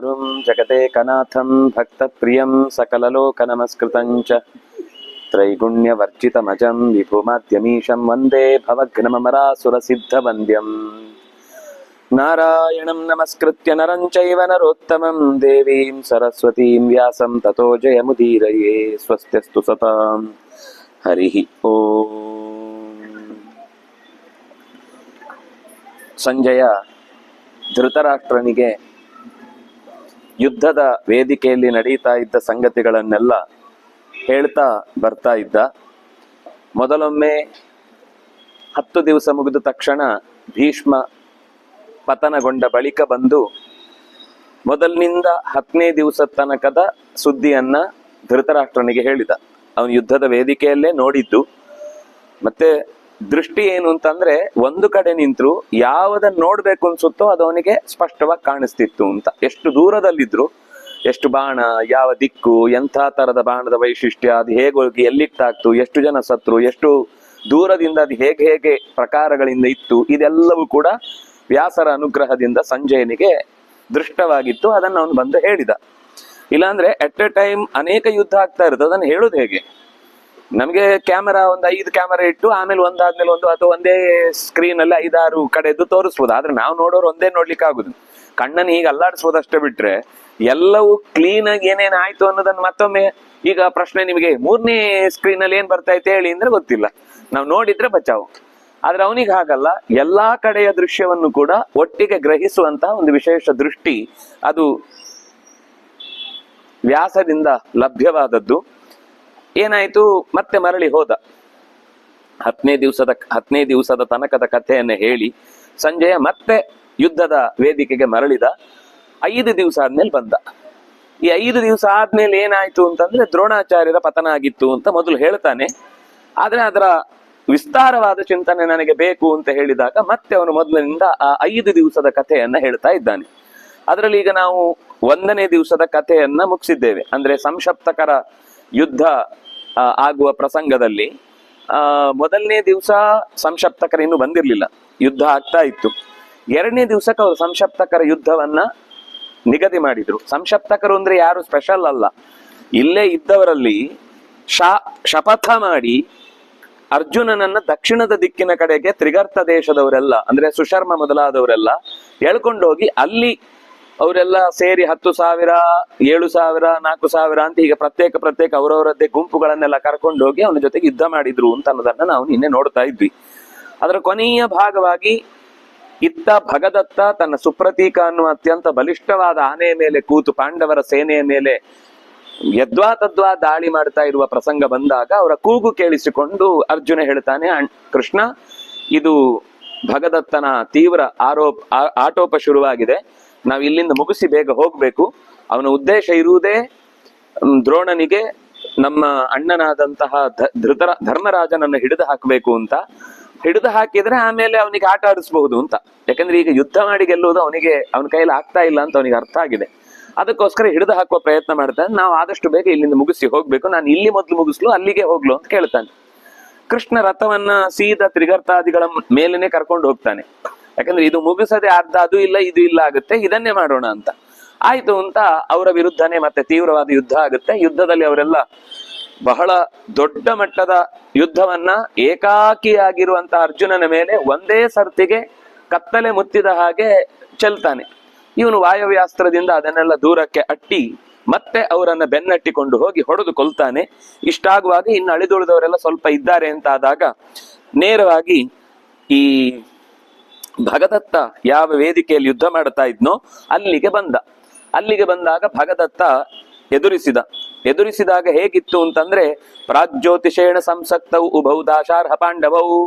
ಗುರುಂ ಜಗದೇಕನಾಥಂ ಭಕ್ತಪ್ರಿಯಂ ಸಕಲಲೋಕನಮಸ್ಕೃತಂ ಚ ತ್ರೈಗುಣ್ಯವರ್ಜಿತಮಜಂ ವಿಭುಮಾದ್ಯಮೀಶಂ ವಂದೇ ಭವಘ್ನಮರಾಸುರಸಿದ್ಧವಂದ್ಯಂ ನಾರಾಯಣಂ ನಮಸ್ಕೃತ್ಯ ನರಂ ಚೈವ ನರೋತ್ತಮಂ ದೇವೀಂ ಸರಸ್ವತೀಂ ವ್ಯಾಸಂ ತತೋ ಜಯಮುದೀರಯೇ ಸ್ವಸ್ತ್ಯಸ್ತು ಸತಾಂ ಹರಿ ಓಂ. ಸಂಜಯ ಧೃತರಾಷ್ಟ್ರನಿಗೆ ಯುದ್ಧದ ವೇದಿಕೆಯಲ್ಲಿ ನಡೀತಾ ಇದ್ದ ಸಂಗತಿಗಳನ್ನೆಲ್ಲ ಹೇಳ್ತಾ ಬರ್ತಾ ಇದ್ದ. ಮೊದಲೊಮ್ಮೆ 10 ದಿವಸ ಮುಗಿದ ತಕ್ಷಣ ಭೀಷ್ಮ ಪತನಗೊಂಡ ಬಳಿಕ ಬಂದು ಮೊದಲಿನಿಂದ 10ನೇ ದಿವಸದ ತನಕದ ಸುದ್ದಿಯನ್ನ ಧೃತರಾಷ್ಟ್ರನಿಗೆ ಹೇಳಿದ. ಅವನು ಯುದ್ಧದ ವೇದಿಕೆಯಲ್ಲೇ ನೋಡಿದ್ದು. ಮತ್ತೆ ದೃಷ್ಟಿ ಏನು ಅಂತಂದ್ರೆ, ಒಂದು ಕಡೆ ನಿಂತರು ಯಾವುದನ್ನ ನೋಡ್ಬೇಕು ಅನ್ಸುತ್ತೋ ಅದು ಅವನಿಗೆ ಸ್ಪಷ್ಟವಾಗಿ ಕಾಣಿಸ್ತಿತ್ತು ಅಂತ. ಎಷ್ಟು ದೂರದಲ್ಲಿದ್ರು, ಎಷ್ಟು ಬಾಣ, ಯಾವ ದಿಕ್ಕು, ಎಂಥ ತರದ ಬಾಣದ ವೈಶಿಷ್ಟ್ಯ, ಅದು ಹೇಗೆ ಹೋಗಿ ಎಲ್ಲಿಟ್ಟಾಗ್ತು, ಎಷ್ಟು ಜನ ಸತ್ರು, ಎಷ್ಟು ದೂರದಿಂದ ಅದು ಹೇಗೆ ಹೇಗೆ ಪ್ರಕಾರಗಳಿಂದ ಇತ್ತು, ಇದೆಲ್ಲವೂ ಕೂಡ ವ್ಯಾಸರ ಅನುಗ್ರಹದಿಂದ ಸಂಜಯನಿಗೆ ದೃಷ್ಟವಾಗಿತ್ತು. ಅದನ್ನು ಅವನು ಬಂದು ಹೇಳಿದ. ಇಲ್ಲಾಂದ್ರೆ ಎಟ್ ಎ ಟೈಮ್ ಅನೇಕ ಯುದ್ಧ ಆಗ್ತಾ ಇರುತ್ತೆ, ಅದನ್ನು ಹೇಳೋದು ಹೇಗೆ? ನಮಗೆ ಕ್ಯಾಮೆರಾ ಒಂದು 5 ಕ್ಯಾಮೆರಾ ಇಟ್ಟು ಆಮೇಲೆ ಒಂದಾದ್ಮೇಲೆ ಒಂದು ಅಥವಾ ಒಂದೇ ಸ್ಕ್ರೀನ್ ಅಲ್ಲಿ 5-6 ಕಡೆದು ತೋರಿಸ್ಬೋದು. ಆದ್ರೆ ನಾವು ನೋಡೋರು ಒಂದೇ ನೋಡ್ಲಿಕ್ಕೆ ಆಗುದು. ಕಣ್ಣನ್ನು ಹೀಗೆ ಅಲ್ಲಾಡಿಸ್ಬೋದಷ್ಟೇ ಬಿಟ್ರೆ ಎಲ್ಲವೂ ಕ್ಲೀನ್ ಆಗಿ ಏನೇನ್ ಆಯ್ತು ಅನ್ನೋದನ್ನ ಮತ್ತೊಮ್ಮೆ, ಈಗ ಪ್ರಶ್ನೆ ನಿಮಗೆ 3ನೇ ಸ್ಕ್ರೀನ್ ಅಲ್ಲಿ ಏನ್ ಬರ್ತೈತೆ ಹೇಳಿ ಅಂದ್ರೆ ಗೊತ್ತಿಲ್ಲ, ನಾವು ನೋಡಿದ್ರೆ ಬಚಾವು. ಆದ್ರೆ ಅವನಿಗೆ ಹಾಗಲ್ಲ, ಎಲ್ಲಾ ಕಡೆಯ ದೃಶ್ಯವನ್ನು ಕೂಡ ಒಟ್ಟಿಗೆ ಗ್ರಹಿಸುವಂತಹ ಒಂದು ವಿಶೇಷ ದೃಷ್ಟಿ ಅದು ವ್ಯಾಸದಿಂದ ಲಭ್ಯವಾದದ್ದು. ಏನಾಯ್ತು, ಮತ್ತೆ ಮರಳಿ ಹೋದ. 10ನೇ ದಿವಸದ ತನಕದ ಕಥೆಯನ್ನು ಹೇಳಿ ಸಂಜಯ ಮತ್ತೆ ಯುದ್ಧದ ವೇದಿಕೆಗೆ ಮರಳಿದ. 5 ದಿವಸ ಆದ್ಮೇಲೆ ಬಂದ. ಈ 5 ದಿವಸ ಆದ್ಮೇಲೆ ಏನಾಯ್ತು ಅಂತಂದ್ರೆ, ದ್ರೋಣಾಚಾರ್ಯರ ಪತನ ಆಗಿತ್ತು ಅಂತ ಮೊದಲು ಹೇಳ್ತಾನೆ. ಆದ್ರೆ ಅದರ ವಿಸ್ತಾರವಾದ ಚಿಂತನೆ ನನಗೆ ಬೇಕು ಅಂತ ಹೇಳಿದಾಗ ಮತ್ತೆ ಅವನು ಮೊದಲಿನಿಂದ ಆ 5 ದಿವಸದ ಕಥೆಯನ್ನ ಹೇಳ್ತಾ ಇದ್ದಾನೆ. ಅದರಲ್ಲಿ ಈಗ ನಾವು 1ನೇ ದಿವಸದ ಕಥೆಯನ್ನ ಮುಗಿಸಿದ್ದೇವೆ. ಅಂದ್ರೆ ಸಂಶಪ್ತಕರ ಯುದ್ಧ ಆಗುವ ಪ್ರಸಂಗದಲ್ಲಿ ಮೊದಲನೇ ದಿವಸ ಸಂಶಪ್ತಕರ ಇನ್ನೂ ಬಂದಿರಲಿಲ್ಲ, ಯುದ್ಧ ಆಗ್ತಾ ಇತ್ತು. 2ನೇ ದಿವಸಕ್ಕೆ ಅವರು ಸಂಶಪ್ತಕರ ಯುದ್ಧವನ್ನ ನಿಗದಿ ಮಾಡಿದ್ರು. ಸಂಶಪ್ತಕರು ಅಂದ್ರೆ ಯಾರು ಸ್ಪೆಷಲ್ ಅಲ್ಲ, ಇಲ್ಲೇ ಇದ್ದವರಲ್ಲಿ ಶಪಥ ಮಾಡಿ ಅರ್ಜುನನನ್ನ ದಕ್ಷಿಣದ ದಿಕ್ಕಿನ ಕಡೆಗೆ ತ್ರಿಗರ್ತ ದೇಶದವರೆಲ್ಲ ಅಂದ್ರೆ ಸುಶರ್ಮ ಮೊದಲಾದವರೆಲ್ಲ ಎಳ್ಕೊಂಡೋಗಿ ಅಲ್ಲಿ ಅವರೆಲ್ಲ ಸೇರಿ 10,000, 7,000, 4,000 ಅಂತ ಈಗ ಪ್ರತ್ಯೇಕ ಅವರವರದ್ದೇ ಗುಂಪುಗಳನ್ನೆಲ್ಲ ಕರ್ಕೊಂಡು ಹೋಗಿ ಅವನ ಜೊತೆಗೆ ಯುದ್ಧ ಮಾಡಿದ್ರು ಅಂತ ಅನ್ನೋದನ್ನ ನಾವು ನಿನ್ನೆ ನೋಡ್ತಾ ಇದ್ವಿ. ಅದರ ಕೊನೆಯ ಭಾಗವಾಗಿ ಇತ್ತ ಭಗದತ್ತ ತನ್ನ ಸುಪ್ರತೀಕ ಅನ್ನುವ ಅತ್ಯಂತ ಬಲಿಷ್ಠವಾದ ಆನೆಯ ಮೇಲೆ ಕೂತು ಪಾಂಡವರ ಸೇನೆಯ ಮೇಲೆ ಯದ್ವಾ ತದ್ವಾ ದಾಳಿ ಮಾಡ್ತಾ ಇರುವ ಪ್ರಸಂಗ ಬಂದಾಗ ಅವರ ಕೂಗು ಕೇಳಿಸಿಕೊಂಡು ಅರ್ಜುನ ಹೇಳ್ತಾನೆ, ಕೃಷ್ಣ, ಇದು ಭಗದತ್ತನ ತೀವ್ರ ಆಟೋಪ ಶುರುವಾಗಿದೆ, ನಾವು ಇಲ್ಲಿಂದ ಮುಗಿಸಿ ಬೇಗ ಹೋಗ್ಬೇಕು. ಅವನ ಉದ್ದೇಶ ಇರುವುದೇ ದ್ರೋಣನಿಗೆ ನಮ್ಮ ಅಣ್ಣನಾದಂತಹ ಧರ್ಮರಾಜನನ್ನು ಹಿಡಿದು ಹಾಕಬೇಕು ಅಂತ. ಹಿಡಿದು ಹಾಕಿದ್ರೆ ಆಮೇಲೆ ಅವನಿಗೆ ಆಟ ಆಡಿಸ್ಬಹುದು ಅಂತ. ಯಾಕಂದ್ರೆ ಈಗ ಯುದ್ಧ ಮಾಡಿ ಗೆಲ್ಲುವುದು ಅವನ ಕೈಯಲ್ಲಿ ಆಗ್ತಾ ಇಲ್ಲ ಅಂತ ಅವನಿಗೆ ಅರ್ಥ ಆಗಿದೆ. ಅದಕ್ಕೋಸ್ಕರ ಹಿಡಿದು ಹಾಕುವ ಪ್ರಯತ್ನ ಮಾಡ್ತಾನೆ. ನಾವು ಆದಷ್ಟು ಬೇಗ ಇಲ್ಲಿಂದ ಮುಗಿಸಿ ಹೋಗ್ಬೇಕು, ನಾನು ಇಲ್ಲಿ ಮೊದಲು ಮುಗಿಸ್ಲು, ಅಲ್ಲಿಗೆ ಹೋಗ್ಲು ಅಂತ ಕೇಳ್ತಾನೆ. ಕೃಷ್ಣ ರಥವನ್ನ ಸೀದಾ ತ್ರಿಗರ್ತಾದಿಗಳ ಮೇಲೇನೆ ಕರ್ಕೊಂಡು ಹೋಗ್ತಾನೆ. ಯಾಕಂದ್ರೆ ಇದು ಮುಗಿಸದೆ ಅರ್ಧ ಅದು ಇಲ್ಲ ಇದು ಇಲ್ಲ ಆಗುತ್ತೆ, ಇದನ್ನೇ ಮಾಡೋಣ ಅಂತ. ಆಯ್ತು ಅಂತ ಅವರ ವಿರುದ್ಧನೇ ಮತ್ತೆ ತೀವ್ರವಾದ ಯುದ್ಧ ಆಗುತ್ತೆ. ಯುದ್ಧದಲ್ಲಿ ಅವರೆಲ್ಲ ಬಹಳ ದೊಡ್ಡ ಮಟ್ಟದ ಯುದ್ಧವನ್ನ ಏಕಾಕಿಯಾಗಿರುವಂತಹ ಅರ್ಜುನನ ಮೇಲೆ ಒಂದೇ ಸರ್ತಿಗೆ ಕತ್ತಲೆ ಮುತ್ತಿದ ಹಾಗೆ ಚೆಲ್ತಾನೆ. ಇವನು ವಾಯವ್ಯಾಸ್ತ್ರದಿಂದ ಅದನ್ನೆಲ್ಲ ದೂರಕ್ಕೆ ಅಟ್ಟಿ ಮತ್ತೆ ಅವರನ್ನ ಬೆನ್ನಟ್ಟಿಕೊಂಡು ಹೋಗಿ ಹೊಡೆದು ಕೊಲ್ತಾನೆ. ಇಷ್ಟಾಗುವಾಗ ಇನ್ನು ಅಳಿದುಳಿದವರೆಲ್ಲ ಸ್ವಲ್ಪ ಇದ್ದಾರೆ ಅಂತ ಆದಾಗ ನೇರವಾಗಿ ಈ ಭಗದತ್ತ ಯಾವ ವೇದಿಕೆಯಲ್ಲಿ ಯುದ್ಧ ಮಾಡ್ತಾ ಇದ್ನೋ ಅಲ್ಲಿಗೆ ಬಂದಾಗ ಭಗದತ್ತ ಎದುರಿಸಿದಾಗ ಹೇಗಿತ್ತು ಅಂತಂದ್ರೆ, ಪ್ರಾಗ್ಜ್ಯೋತಿಷೇಣ ಸಂಸಕ್ತವು ಉಭೌ ದಾಶಾರ್ಹ ಪಾಂಡವವು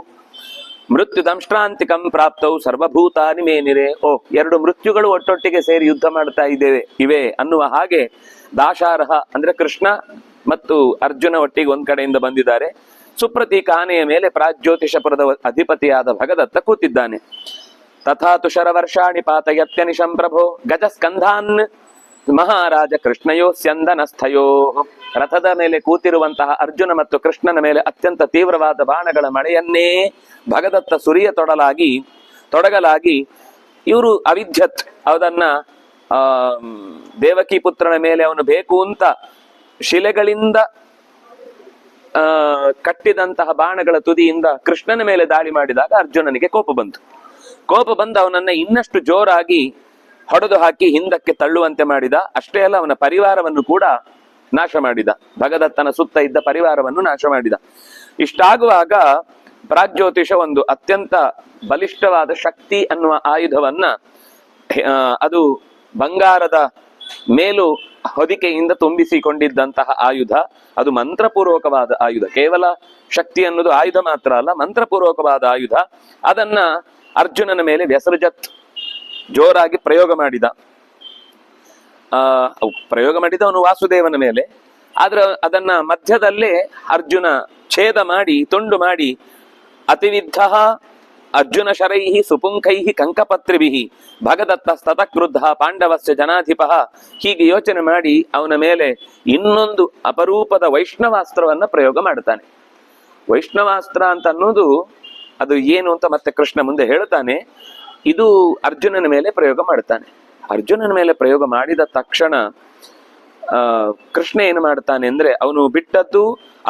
ಮೃತ್ಯು ದಂಷ್ಟ್ರಾಂತಿಕಂ ಪ್ರಾಪ್ತವು ಸರ್ವಭೂತಾನಿ ಮೇನಿರೆ. 2 ಮೃತ್ಯುಗಳು ಒಟ್ಟೊಟ್ಟಿಗೆ ಸೇರಿ ಯುದ್ಧ ಮಾಡ್ತಾ ಇವೆ ಅನ್ನುವ ಹಾಗೆ ದಾಶಾರ್ಹ ಅಂದ್ರೆ ಕೃಷ್ಣ ಮತ್ತು ಅರ್ಜುನ ಒಟ್ಟಿಗೆ ಒಂದ್ ಕಡೆಯಿಂದ ಬಂದಿದ್ದಾರೆ. ಸುಪ್ರತೀಕ ಆನೆಯ ಮೇಲೆ ಪ್ರಾಗ್ಜ್ಯೋತಿಷಪುರದ ಅಧಿಪತಿಯಾದ ಭಗದತ್ತ ಕೂತಿದ್ದಾನೆ. ತಥಾ ತುಷರ ವರ್ಷಾಣಿ ಪಾತಯತ್ಯನಿಶಂ ಪ್ರಭೋ ಗಜಸ್ಕಂಧಾನ್ ಮಹಾರಾಜ ಕೃಷ್ಣಯೋ ಸ್ಯಂದನಸ್ಥಯೋ. ರಥದ ಮೇಲೆ ಕೂತಿರುವಂತಹ ಅರ್ಜುನ ಮತ್ತು ಕೃಷ್ಣನ ಮೇಲೆ ಅತ್ಯಂತ ತೀವ್ರವಾದ ಬಾಣಗಳ ಮಳೆಯನ್ನೇ ಭಗದತ್ತ ಸುರಿಯ ತೊಡಗಲಾಗಿ ಇವರು ಅವಿದ್ಯತ್ ಅದನ್ನ ಆ ದೇವಕಿ ಪುತ್ರನ ಮೇಲೆ ಅವನು ಬೇಕು ಅಂತ ಶಿಲೆಗಳಿಂದ ಕಟ್ಟಿದಂತಹ ಬಾಣಗಳ ತುದಿಯಿಂದ ಕೃಷ್ಣನ ಮೇಲೆ ದಾಳಿ ಮಾಡಿದಾಗ ಅರ್ಜುನನಿಗೆ ಕೋಪ ಬಂತು. ಕೋಪ ಬಂದು ಅವನನ್ನ ಇನ್ನಷ್ಟು ಜೋರಾಗಿ ಹೊಡೆದು ಹಾಕಿ ಹಿಂದಕ್ಕೆ ತಳ್ಳುವಂತೆ ಮಾಡಿದ. ಅಷ್ಟೇ ಅಲ್ಲ, ಅವನ ಪರಿವಾರವನ್ನು ಕೂಡ ನಾಶ ಮಾಡಿದ. ಭಗದತ್ತನ ಸುತ್ತ ಇದ್ದ ಪರಿವಾರವನ್ನು ನಾಶ ಮಾಡಿದ. ಇಷ್ಟಾಗುವಾಗ ಪ್ರಾಗ್ಜ್ಯೋತಿಷ ಒಂದು ಅತ್ಯಂತ ಬಲಿಷ್ಠವಾದ ಶಕ್ತಿ ಅನ್ನುವ ಆಯುಧವನ್ನ, ಅದು ಬಂಗಾರದ ಮೇಲು ಹೊದಿಕೆಯಿಂದ ತುಂಬಿಸಿಕೊಂಡಿದ್ದಂತಹ ಆಯುಧ, ಅದು ಮಂತ್ರಪೂರ್ವಕವಾದ ಆಯುಧ. ಕೇವಲ ಶಕ್ತಿ ಅನ್ನೋದು ಆಯುಧ ಮಾತ್ರ ಅಲ್ಲ, ಮಂತ್ರಪೂರ್ವಕವಾದ ಆಯುಧ. ಅದನ್ನ ಅರ್ಜುನನ ಮೇಲೆ ವ್ಯಸರ್ಜತ್ ಜೋರಾಗಿ ಪ್ರಯೋಗ ಮಾಡಿದ. ಅವನು ವಾಸುದೇವನ ಮೇಲೆ. ಆದ್ರೆ ಅದನ್ನ ಮಧ್ಯದಲ್ಲೇ ಅರ್ಜುನ ಛೇದ ಮಾಡಿ ತುಂಡು ಮಾಡಿ, ಅತಿವಿದ್ಧ ಅರ್ಜುನ ಶರೈಹಿ ಸುಪುಂಖೈಹಿ ಕಂಕಪತ್ರಿಭಿಹಿ ಭಗದತ್ತ ಸ್ತತಕ್ರುದ್ಧ ಪಾಂಡವಸ್ಯ ಜನಾಧಿಪ, ಹೀಗೆ ಯೋಚನೆ ಮಾಡಿ ಅವನ ಮೇಲೆ ಇನ್ನೊಂದು ಅಪರೂಪದ ವೈಷ್ಣವಾಸ್ತ್ರವನ್ನ ಪ್ರಯೋಗ ಮಾಡ್ತಾನೆ. ವೈಷ್ಣವಾಸ್ತ್ರ ಅಂತ ಅನ್ನೋದು ಅದು ಏನು ಅಂತ ಮತ್ತೆ ಕೃಷ್ಣ ಮುಂದೆ ಹೇಳ್ತಾನೆ. ಇದು ಅರ್ಜುನನ ಮೇಲೆ ಪ್ರಯೋಗ ಮಾಡ್ತಾನೆ. ಅರ್ಜುನನ ಮೇಲೆ ಪ್ರಯೋಗ ಮಾಡಿದ ತಕ್ಷಣ ಕೃಷ್ಣ ಏನು ಮಾಡ್ತಾನೆ ಅಂದ್ರೆ, ಅವನು ಬಿಟ್ಟದ್ದು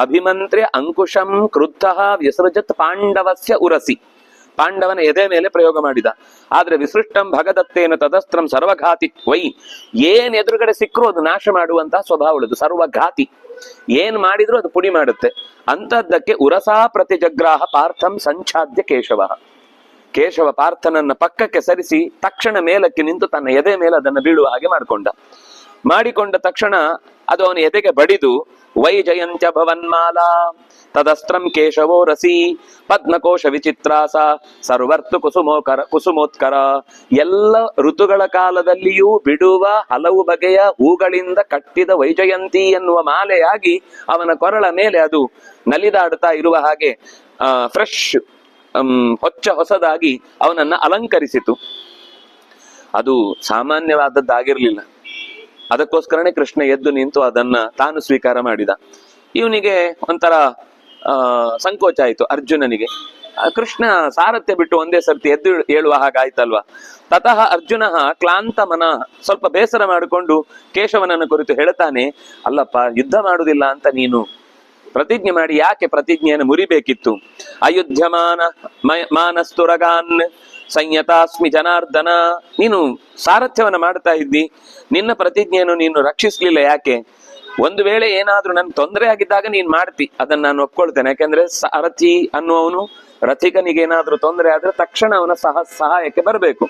ಅಭಿಮಂತ್ರ್ಯ ಅಂಕುಶಂ ಕ್ರುದ್ಧ ವ್ಯಸೃಜತ್ ಪಾಂಡವಸ್ಯ ಉರಸಿ, ಪಾಂಡವನ ಎದೆ ಮೇಲೆ ಪ್ರಯೋಗ ಮಾಡಿದ. ಆದ್ರೆ ವಿಸೃಷ್ಟಂ ಭಗದತ್ತೇನ ತದಸ್ತ್ರಂ ಸರ್ವಘಾತಿ ವೈ, ಏನ್ ಎದುರುಗಡೆ ಸಿಕ್ಕರೂ ಅದು ನಾಶ ಮಾಡುವಂತಹ ಸ್ವಭಾವ ಉಳಿದು, ಸರ್ವಘಾತಿ, ಏನ್ ಮಾಡಿದ್ರು ಅದು ಪುಡಿ ಮಾಡುತ್ತೆ. ಅಂತದ್ದಕ್ಕೆ ಉರಸಾ ಪ್ರತಿಜಗ್ರಾಹ ಪಾರ್ಥಂ ಸಂಚಾದ್ಯ ಕೇಶವ, ಕೇಶವ ಪಾರ್ಥನನ್ನ ಪಕ್ಕಕ್ಕೆ ಸರಿಸಿ ತಕ್ಷಣ ಮೇಲಕ್ಕೆ ನಿಂತು ತನ್ನ ಎದೆ ಮೇಲೆ ಅದನ್ನು ಬೀಳುವ ಹಾಗೆ ಮಾಡಿಕೊಂಡ ತಕ್ಷಣ ಅದು ಅವನ ಎದೆಗೆ ಬಡಿದು, ವೈ ಜಯಂತ್ಯ ಭವನ್ಮಾಲಾ ತದಸ್ತ್ರಂ ಕೇಶವೋ ರಸಿ ಪದ್ಮಕೋಶ ವಿಚಿತ್ರಾಸ ಸರ್ವರ್ತು ಕುಸುಮೋತ್ಕರ, ಎಲ್ಲ ಋತುಗಳ ಕಾಲದಲ್ಲಿಯೂ ಬಿಡುವ ಹಲವು ಬಗೆಯ ಹೂಗಳಿಂದ ಕಟ್ಟಿದ ವೈಜಯಂತಿ ಎನ್ನುವ ಮಾಲೆಯಾಗಿ ಅವನ ಕೊರಳ ಮೇಲೆ ಅದು ನಲಿದಾಡ್ತಾ ಇರುವ ಹಾಗೆ ಫ್ರೆಶ್ ಹೊಸದಾಗಿ ಅವನನ್ನ ಅಲಂಕರಿಸಿತು. ಅದು ಸಾಮಾನ್ಯವಾದದ್ದಾಗಿರ್ಲಿಲ್ಲ. ಅದಕ್ಕೋಸ್ಕರನೇ ಕೃಷ್ಣ ಎದ್ದು ನಿಂತು ಅದನ್ನ ತಾನು ಸ್ವೀಕಾರ ಮಾಡಿದ. ಇವನಿಗೆ ಒಂಥರ ಸಂಕೋಚ ಆಯ್ತು ಅರ್ಜುನನಿಗೆ. ಕೃಷ್ಣ ಸಾರಥ್ಯ ಬಿಟ್ಟು ಒಂದೇ ಸರ್ತಿ ಎದ್ದು ಹೇಳುವ ಹಾಗಾಯ್ತಲ್ವಾ. ತತಃ ಅರ್ಜುನ ಕ್ಲಾಂತ ಮನ, ಸ್ವಲ್ಪ ಬೇಸರ ಮಾಡಿಕೊಂಡು ಕೇಶವನನ್ನು ಕುರಿತು ಹೇಳ್ತಾನೆ, ಅಲ್ಲಪ್ಪ, ಯುದ್ಧ ಮಾಡುವುದಿಲ್ಲ ಅಂತ ನೀನು ಪ್ರತಿಜ್ಞೆ ಮಾಡಿ ಯಾಕೆ ಪ್ರತಿಜ್ಞೆಯನ್ನು ಮುರಿಬೇಕಿತ್ತು? ಅಯುಧ್ಯಮಾನ ಮಾನಸ್ತುರಗಾನ್ ಸಂಯತಾಸ್ಮಿ ಜನಾರ್ದನ, ನೀನು ಸಾರಥ್ಯವನ್ನ ಮಾಡ್ತಾ ಇದ್ದಿ, ನಿನ್ನ ಪ್ರತಿಜ್ಞೆಯನ್ನು ನೀನು ರಕ್ಷಿಸ್ಲಿಲ್ಲ ಯಾಕೆ? ಒಂದು ವೇಳೆ ಏನಾದ್ರೂ ನನ್ ತೊಂದರೆ ಆಗಿದ್ದಾಗ ನೀನ್ ಮಾಡ್ತಿ, ಅದನ್ನ ನಾನು ಒಪ್ಕೊಳ್ತೇನೆ. ಯಾಕೆಂದ್ರೆ ಸಾರಥಿ ಅನ್ನುವವನು ರಥಿಕನಿಗೆ ಏನಾದ್ರೂ ತೊಂದರೆ ಆದ್ರೆ ತಕ್ಷಣ ಅವನ ಸಹಾಯಕ್ಕೆ ಬರಬೇಕು.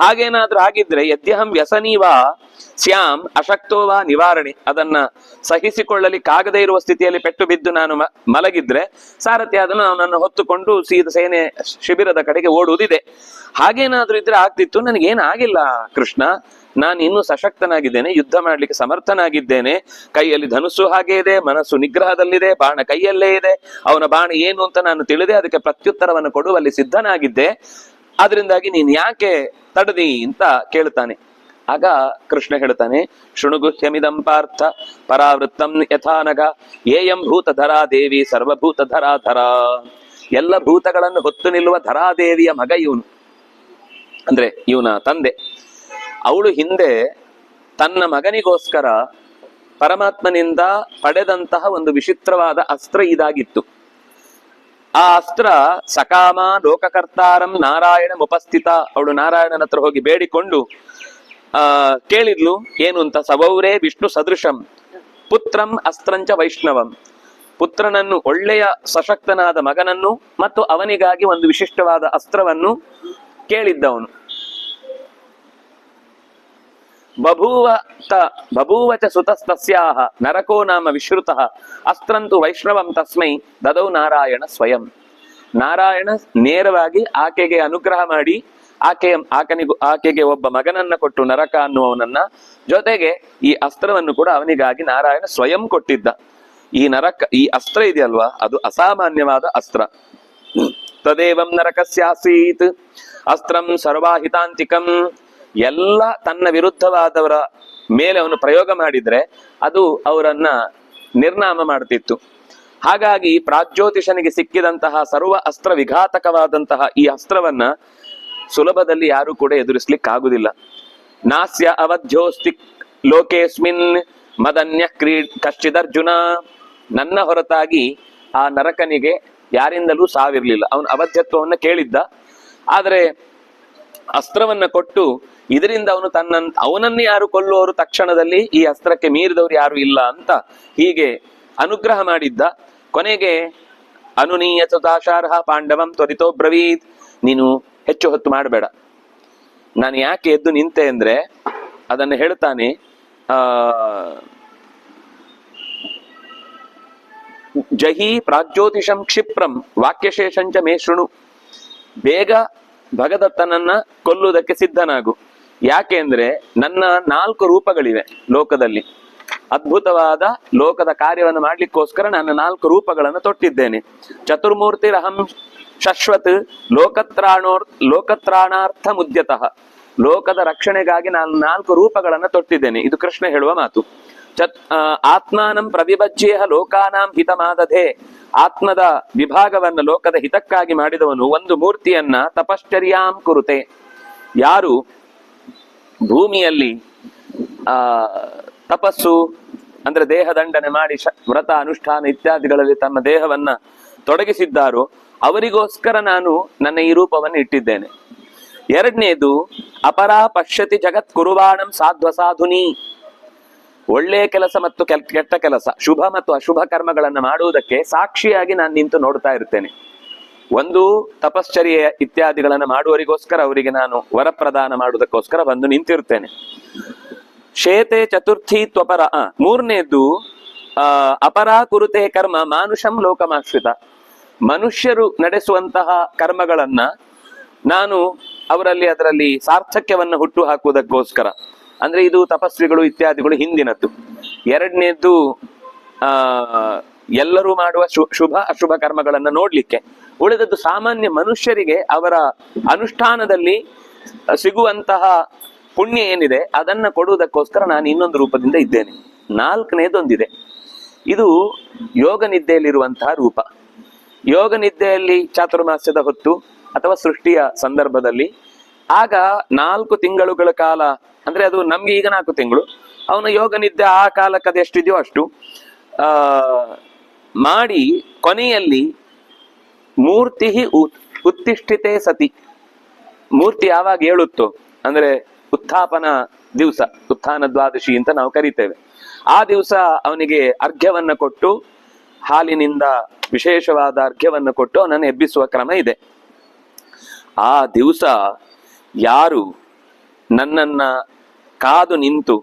ಹಾಗೇನಾದ್ರೂ ಆಗಿದ್ರೆ ಯದ್ಯಹಂ ವ್ಯಸನೀವಾ ಸ್ಯಾಮ್ ಅಶಕ್ತೋವಾ ನಿವಾರಣೆ, ಅದನ್ನ ಸಹಿಸಿಕೊಳ್ಳಲಿಕ್ಕಾಗದೇ ಇರುವ ಸ್ಥಿತಿಯಲ್ಲಿ ಪೆಟ್ಟು ಬಿದ್ದು ನಾನು ಮಲಗಿದ್ರೆ ಸಾರಥಿ ಅದನ್ನು ಅವನನ್ನು ಹೊತ್ತುಕೊಂಡು ಸೀದ ಸೇನೆ ಶಿಬಿರದ ಕಡೆಗೆ ಓಡುವುದಿದೆ. ಹಾಗೇನಾದ್ರೂ ಇದ್ರೆ ಆಗ್ತಿತ್ತು. ನನಗೇನಾಗಿಲ್ಲ ಕೃಷ್ಣ, ನಾನು ಇನ್ನೂ ಸಶಕ್ತನಾಗಿದ್ದೇನೆ, ಯುದ್ಧ ಮಾಡ್ಲಿಕ್ಕೆ ಸಮರ್ಥನಾಗಿದ್ದೇನೆ. ಕೈಯಲ್ಲಿ ಧನುಸ್ಸು ಹಾಗೆ ಇದೆ, ಮನಸ್ಸು ನಿಗ್ರಹದಲ್ಲಿದೆ, ಬಾಣ ಕೈಯಲ್ಲೇ ಇದೆ. ಅವನ ಬಾಣ ಏನು ಅಂತ ನಾನು ತಿಳಿದೆ, ಅದಕ್ಕೆ ಪ್ರತ್ಯುತ್ತರವನ್ನು ಕೊಡುವಲ್ಲಿ ಸಿದ್ಧನಾಗಿದ್ದೆ. ಆದ್ರಿಂದಾಗಿ ನೀನ್ ಯಾಕೆ ತಡದಿ ಅಂತ ಕೇಳ್ತಾನೆ. ಆಗ ಕೃಷ್ಣ ಹೇಳ್ತಾನೆ, ಶೃಣುಗುಹ್ಯಮಿದಂ ಪಾರ್ಥ ಪರಾವೃತ್ತಂ ಯಥಾನಗ ಏಯಂ ಭೂತಧರಾ ದೇವಿ ಸರ್ವಭೂತಧರಾಧರ. ಎಲ್ಲ ಭೂತಗಳನ್ನು ಹೊತ್ತು ನಿಲ್ಲುವ ಧರಾದೇವಿಯ ಮಗ ಇವನು, ಅಂದ್ರೆ ಇವನ ತಂದೆ. ಅವಳು ಹಿಂದೆ ತನ್ನ ಮಗನಿಗೋಸ್ಕರ ಪರಮಾತ್ಮನಿಂದ ಪಡೆದಂತಹ ಒಂದು ವಿಚಿತ್ರವಾದ ಅಸ್ತ್ರ ಇದಾಗಿತ್ತು. ಆ ಅಸ್ತ್ರ ಸಕಾಮ ಲೋಕಕರ್ತಾರಂ ನಾರಾಯಣ ಉಪಸ್ಥಿತ. ಅವಳು ನಾರಾಯಣನ ಹತ್ರ ಹೋಗಿ ಬೇಡಿಕೊಂಡು ಕೇಳಿದ್ಲು ಏನು ಅಂತ, ಸವೌರೇ ವಿಷ್ಣು ಸದೃಶಂ ಪುತ್ರಂ ಅಸ್ತ್ರಂಚ ವೈಷ್ಣವಂ, ಪುತ್ರನನ್ನು, ಒಳ್ಳೆಯ ಸಶಕ್ತನಾದ ಮಗನನ್ನು ಮತ್ತು ಅವನಿಗಾಗಿ ಒಂದು ವಿಶಿಷ್ಟವಾದ ಅಸ್ತ್ರವನ್ನು ಬಭೂವಚ ಸುತಸ್ತಸ್ಯಾಹ ನರಕೋ ನಾಮ ವಿಶ್ರುತಃ ಅಸ್ತ್ರಂತು ವೈಷ್ಣವಂ ತಸ್ಮೈ ದದೌ ನಾರಾಯಣ ಸ್ವಯಂ. ನಾರಾಯಣ ನೇರವಾಗಿ ಆಕೆಗೆ ಅನುಗ್ರಹ ಮಾಡಿ ಆಕೆಗೆ ಒಬ್ಬ ಮಗನನ್ನ ಕೊಟ್ಟು, ನರಕ ಅನ್ನುವವನನ್ನ, ಜೊತೆಗೆ ಈ ಅಸ್ತ್ರವನ್ನು ಕೂಡ ಅವನಿಗಾಗಿ ನಾರಾಯಣ ಸ್ವಯಂ ಕೊಟ್ಟಿದ್ದ. ಈ ಅಸ್ತ್ರ ಇದೆಯಲ್ವಾ, ಅದು ಅಸಾಮಾನ್ಯವಾದ ಅಸ್ತ್ರ. ತದೇವಂ ನರಕಸ್ಯಾಸೀತ್ ಅಸ್ತ್ರಂ ಸರ್ವಾಹಿತಾಂತಿಕಂ. ಎಲ್ಲ ತನ್ನ ವಿರುದ್ಧವಾದವರ ಮೇಲೆ ಅವನು ಪ್ರಯೋಗ ಮಾಡಿದ್ರೆ ಅದು ಅವರನ್ನ ನಿರ್ನಾಮ ಮಾಡ್ತಿತ್ತು. ಹಾಗಾಗಿ ಪ್ರಾಗ್ಜ್ಯೋತಿಷನಿಗೆ ಸಿಕ್ಕಿದಂತಹ ಸರ್ವ ಅಸ್ತ್ರ ವಿಘಾತಕವಾದಂತಹ ಈ ಅಸ್ತ್ರವನ್ನ ಸುಲಭದಲ್ಲಿ ಯಾರು ಕೂಡ ಎದುರಿಸ್ಲಿಕ್ಕಾಗುದಿಲ್ಲ. ನಾಸ್ಯ ಅವಧ್ಯೋಸ್ತಿ ಲೋಕೇಸ್ಮಿನ್ ಮದನ್ಯ ಕಶ್ಚಿದರ್ಜುನ. ನನ್ನ ಹೊರತಾಗಿ ಆ ನರಕನಿಗೆ ಯಾರಿಂದಲೂ ಸಾವಿರ್ಲಿಲ್ಲ. ಅವನು ಅವಧ್ಯತ್ವವನ್ನ ಕೇಳಿದ್ದ, ಆದರೆ ಅಸ್ತ್ರವನ್ನ ಕೊಟ್ಟು ಇದರಿಂದ ಅವನನ್ನೇ ಯಾರು ಕೊಲ್ಲುವವರು ತಕ್ಷಣದಲ್ಲಿ ಈ ಅಸ್ತ್ರಕ್ಕೆ ಮೀರಿದವರು ಯಾರು ಇಲ್ಲ ಅಂತ ಹೀಗೆ ಅನುಗ್ರಹ ಮಾಡಿದ್ದ. ಕೊನೆಗೆ ಅನುನೀಯ ಸುತಾಶಾರ್ಹ ಪಾಂಡವಂ ತ್ವರಿತೋ ಬ್ರವೀತ್, ನೀನು ಹೆಚ್ಚು ಹೊತ್ತು ಮಾಡಬೇಡ, ನಾನು ಯಾಕೆ ಎದ್ದು ನಿಂತೆ ಅಂದ್ರೆ ಅದನ್ನು ಹೇಳ್ತಾನೆ. ಜಹಿ ಪ್ರಾಗ್ಜ್ಯೋತಿಷಂ ಕ್ಷಿಪ್ರಂ ವಾಕ್ಯಶೇಷಂಚ ಮೇ ಶೃಣು, ಬೇಗ ಭಗದತ್ತನನ್ನ ಕೊಲ್ಲುವುದಕ್ಕೆ ಸಿದ್ಧನಾಗು. ಯಾಕೆ ಅಂದ್ರೆ ನನ್ನ 4 ರೂಪಗಳಿವೆ ಲೋಕದಲ್ಲಿ, ಅದ್ಭುತವಾದ ಲೋಕದ ಕಾರ್ಯವನ್ನು ಮಾಡ್ಲಿಕ್ಕೋಸ್ಕರ ನಾನು 4 ರೂಪಗಳನ್ನು ತೊಟ್ಟಿದ್ದೇನೆ. ಚತುರ್ಮೂರ್ತಿರಹಂ ಶಶ್ವತ್ ಲೋಕತ್ರಾಣಾರ್ಥ ಮುದ್ಯತಃ, ಲೋಕದ ರಕ್ಷಣೆಗಾಗಿ ನಾನು 4 ರೂಪಗಳನ್ನು ತೊಟ್ಟಿದ್ದೇನೆ. ಇದು ಕೃಷ್ಣ ಹೇಳುವ ಮಾತು. ಆತ್ಮಾನಂ ಪ್ರವಿಭಜ್ಯೇಹ ಲೋಕಾನಾಂ ಹಿತಮಾದಧೆ, ಆತ್ಮದ ವಿಭಾಗವನ್ನು ಲೋಕದ ಹಿತಕ್ಕಾಗಿ ಮಾಡಿದವನು ಒಂದು ಮೂರ್ತಿಯನ್ನ ತಪಶ್ಚರ್ಯಾಂ ಕುರುತೆ. ಯಾರು ಭೂಮಿಯಲ್ಲಿ ತಪಸ್ಸು ಅಂದ್ರೆ ದೇಹದಂಡನೆ ಮಾಡಿ ವ್ರತ ಅನುಷ್ಠಾನ ಇತ್ಯಾದಿಗಳಲ್ಲಿ ತಮ್ಮ ದೇಹವನ್ನ ತೊಡಗಿಸಿದ್ದಾರೋ ಅವರಿಗೋಸ್ಕರ ನಾನು ನನ್ನ ಈ ರೂಪವನ್ನು ಇಟ್ಟಿದ್ದೇನೆ. ಎರಡನೇದು ಅಪರಾ ಪಶ್ಯತಿ ಜಗತ್ ಕುರುವಾಣಂ ಸಾಧ್ವಸಾಧುನಿ, ಒಳ್ಳೆಯ ಕೆಲಸ ಮತ್ತು ಕೆಟ್ಟ ಕೆಲಸ, ಶುಭ ಮತ್ತು ಅಶುಭ ಕರ್ಮಗಳನ್ನು ಮಾಡುವುದಕ್ಕೆ ಸಾಕ್ಷಿಯಾಗಿ ನಾನು ನಿಂತು ನೋಡ್ತಾ ಇರ್ತೇನೆ. ಒಂದು ತಪಶ್ಚರ್ಯ ಇತ್ಯಾದಿಗಳನ್ನು ಮಾಡುವವರಿಗೋಸ್ಕರ ಅವರಿಗೆ ನಾನು ವರಪ್ರದಾನ ಮಾಡುವುದಕ್ಕೋಸ್ಕರ ಬಂದು ನಿಂತಿರ್ತೇನೆ. ಶೇತೆ ಚತುರ್ಥಿ ತ್ವಪರ. ಮೂರನೇದ್ದು ಅಪರಾ ಕುರುತೆ ಕರ್ಮ ಮಾನುಷಂ ಲೋಕಮಾಶ್ರಿತ, ಮನುಷ್ಯರು ನಡೆಸುವಂತಹ ಕರ್ಮಗಳನ್ನ ನಾನು ಅದರಲ್ಲಿ ಸಾರ್ಥಕ್ಯವನ್ನು ಹುಟ್ಟು ಹಾಕುವುದಕ್ಕೋಸ್ಕರ, ಅಂದ್ರೆ ಇದು ತಪಸ್ವಿಗಳು ಇತ್ಯಾದಿಗಳು ಹಿಂದಿನದ್ದು. ಎರಡನೇದ್ದು ಎಲ್ಲರೂ ಮಾಡುವ ಶುಭ ಅಶುಭ ಕರ್ಮಗಳನ್ನು ನೋಡ್ಲಿಕ್ಕೆ. ಉಳಿದದ್ದು ಸಾಮಾನ್ಯ ಮನುಷ್ಯರಿಗೆ ಅವರ ಅನುಷ್ಠಾನದಲ್ಲಿ ಸಿಗುವಂತಹ ಪುಣ್ಯ ಏನಿದೆ ಅದನ್ನ ಕೊಡುವುದಕ್ಕೋಸ್ಕರ ನಾನು ಇನ್ನೊಂದು ರೂಪದಿಂದ ಇದ್ದೇನೆ. ನಾಲ್ಕನೇದೊಂದಿದೆ, ಇದು ಯೋಗ ನಿದ್ದೆಯಲ್ಲಿರುವಂತಹ ರೂಪ. ಯೋಗ ನಿದ್ದೆಯಲ್ಲಿ ಚಾತುರ್ಮಾಸ್ಯದ ಹೊತ್ತು ಅಥವಾ ಸೃಷ್ಟಿಯ ಸಂದರ್ಭದಲ್ಲಿ ಆಗ 4 ತಿಂಗಳುಗಳ ಕಾಲ, ಅಂದ್ರೆ ಅದು ನಮ್ಗೆ ಈಗ 4 ತಿಂಗಳು, ಅವನ ಯೋಗ ನಿದ್ದೆ ಆ ಕಾಲಕ್ಕೆ ಅದು ಎಷ್ಟಿದೆಯೋ ಅಷ್ಟು ಮಾಡಿ ಕೊನೆಯಲ್ಲಿ ಮೂರ್ತಿ ಉತ್ತಿಷ್ಠಿತೆ ಸತಿ, ಮೂರ್ತಿ ಯಾವಾಗ ಹೇಳುತ್ತೋ ಅಂದ್ರೆ ಉತ್ಥಾಪನ ದಿವಸ, ಉತ್ಥಾನ ದ್ವಾದಶಿ ಅಂತ ನಾವು ಕರಿತೇವೆ, ಆ ದಿವಸ ಅವನಿಗೆ ಅರ್ಘ್ಯವನ್ನ ಕೊಟ್ಟು, ಹಾಲಿನಿಂದ ವಿಶೇಷವಾದ ಅರ್ಘ್ಯವನ್ನ ಕೊಟ್ಟು ಅವನನ್ನು ಎಬ್ಬಿಸುವ ಕ್ರಮ ಇದೆ. ಆ ದಿವಸ ಯಾರು ನನ್ನನ್ನ ಕಾದು ನಿಂತು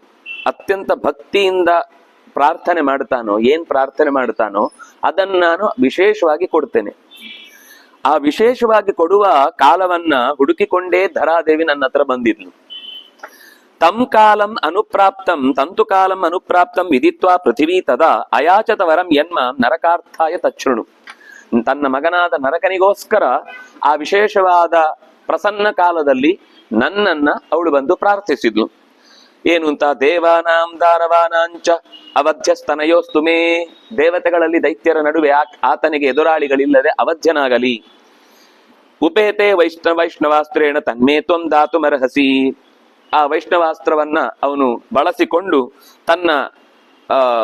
ಅತ್ಯಂತ ಭಕ್ತಿಯಿಂದ ಪ್ರಾರ್ಥನೆ ಮಾಡ್ತಾನೋ, ಏನ್ ಪ್ರಾರ್ಥನೆ ಮಾಡ್ತಾನೋ ಅದನ್ನು ನಾನು ವಿಶೇಷವಾಗಿ ಕೊಡ್ತೇನೆ. ಆ ವಿಶೇಷವಾಗಿ ಕೊಡುವ ಕಾಲವನ್ನ ಹುಡುಕಿಕೊಂಡೇ ಧರಾದೇವಿ ನನ್ನ ಹತ್ರ ಬಂದಿದ್ಲು. ತಂತು ಕಾಲಂ ಅನುಪ್ರಾಪ್ತಂ ವಿದಿತ್ವಾ ಪೃಥಿವೀ ತದಾ ಅಯಾಚತ ವರಂ ಯನ್ಮ ನರಕಾರ್ಥಾಯ ತಚ್ಛೃಣು. ತನ್ನ ಮಗನಾದ ನರಕನಿಗೋಸ್ಕರ ಆ ವಿಶೇಷವಾದ ಪ್ರಸನ್ನ ಕಾಲದಲ್ಲಿ ನನ್ನನ್ನ ಅವಳು ಬಂದು ಪ್ರಾರ್ಥಿಸಿದ್ಲು. ಏನು ಅಂತ, ದೇವಾನಾಂ ದಾನವಾನಾಂಚ ಅವಧ್ಯಸ್ತನಯೋಸ್ತು ಮೇ, ದೇವತೆಗಳಲ್ಲಿ ದೈತ್ಯರ ನಡುವೆ ಆತನಿಗೆ ಎದುರಾಳಿಗಳಿಲ್ಲದೆ ಅವಧ್ಯನಾಗಲಿ. ಉಪೇತೆ ವೈಷ್ಣವಾಸ್ತ್ರೇಣ ತನ್ಮೇ ತ್ವಂ ದಾತುಮರ್ಹಸಿ, ಆ ವೈಷ್ಣವಾಸ್ತ್ರವನ್ನ ಅವನು ಬಳಸಿಕೊಂಡು ತನ್ನ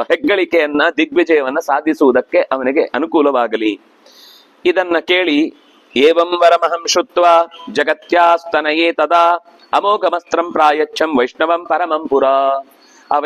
ಹೆಗ್ಗಳಿಕೆಯನ್ನ ದಿಗ್ವಿಜಯವನ್ನ ಸಾಧಿಸುವುದಕ್ಕೆ ಅವನಿಗೆ ಅನುಕೂಲವಾಗಲಿ. ಇದನ್ನ ಕೇಳಿ ಏವಂ ವರಮಹಂ ಶ್ರುತ್ವಾ ಜಗತ್ಯಾಸ್ತನಯೇ ತದಾ ಅಮೋಘಮಸ್ತ್ರಂ ಪ್ರಾಯಚ್ಛಂ ವೈಷ್ಣವಂ ಪರಮಂ ಪುರಾ. ಆ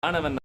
ಬಾಣವನ್ನ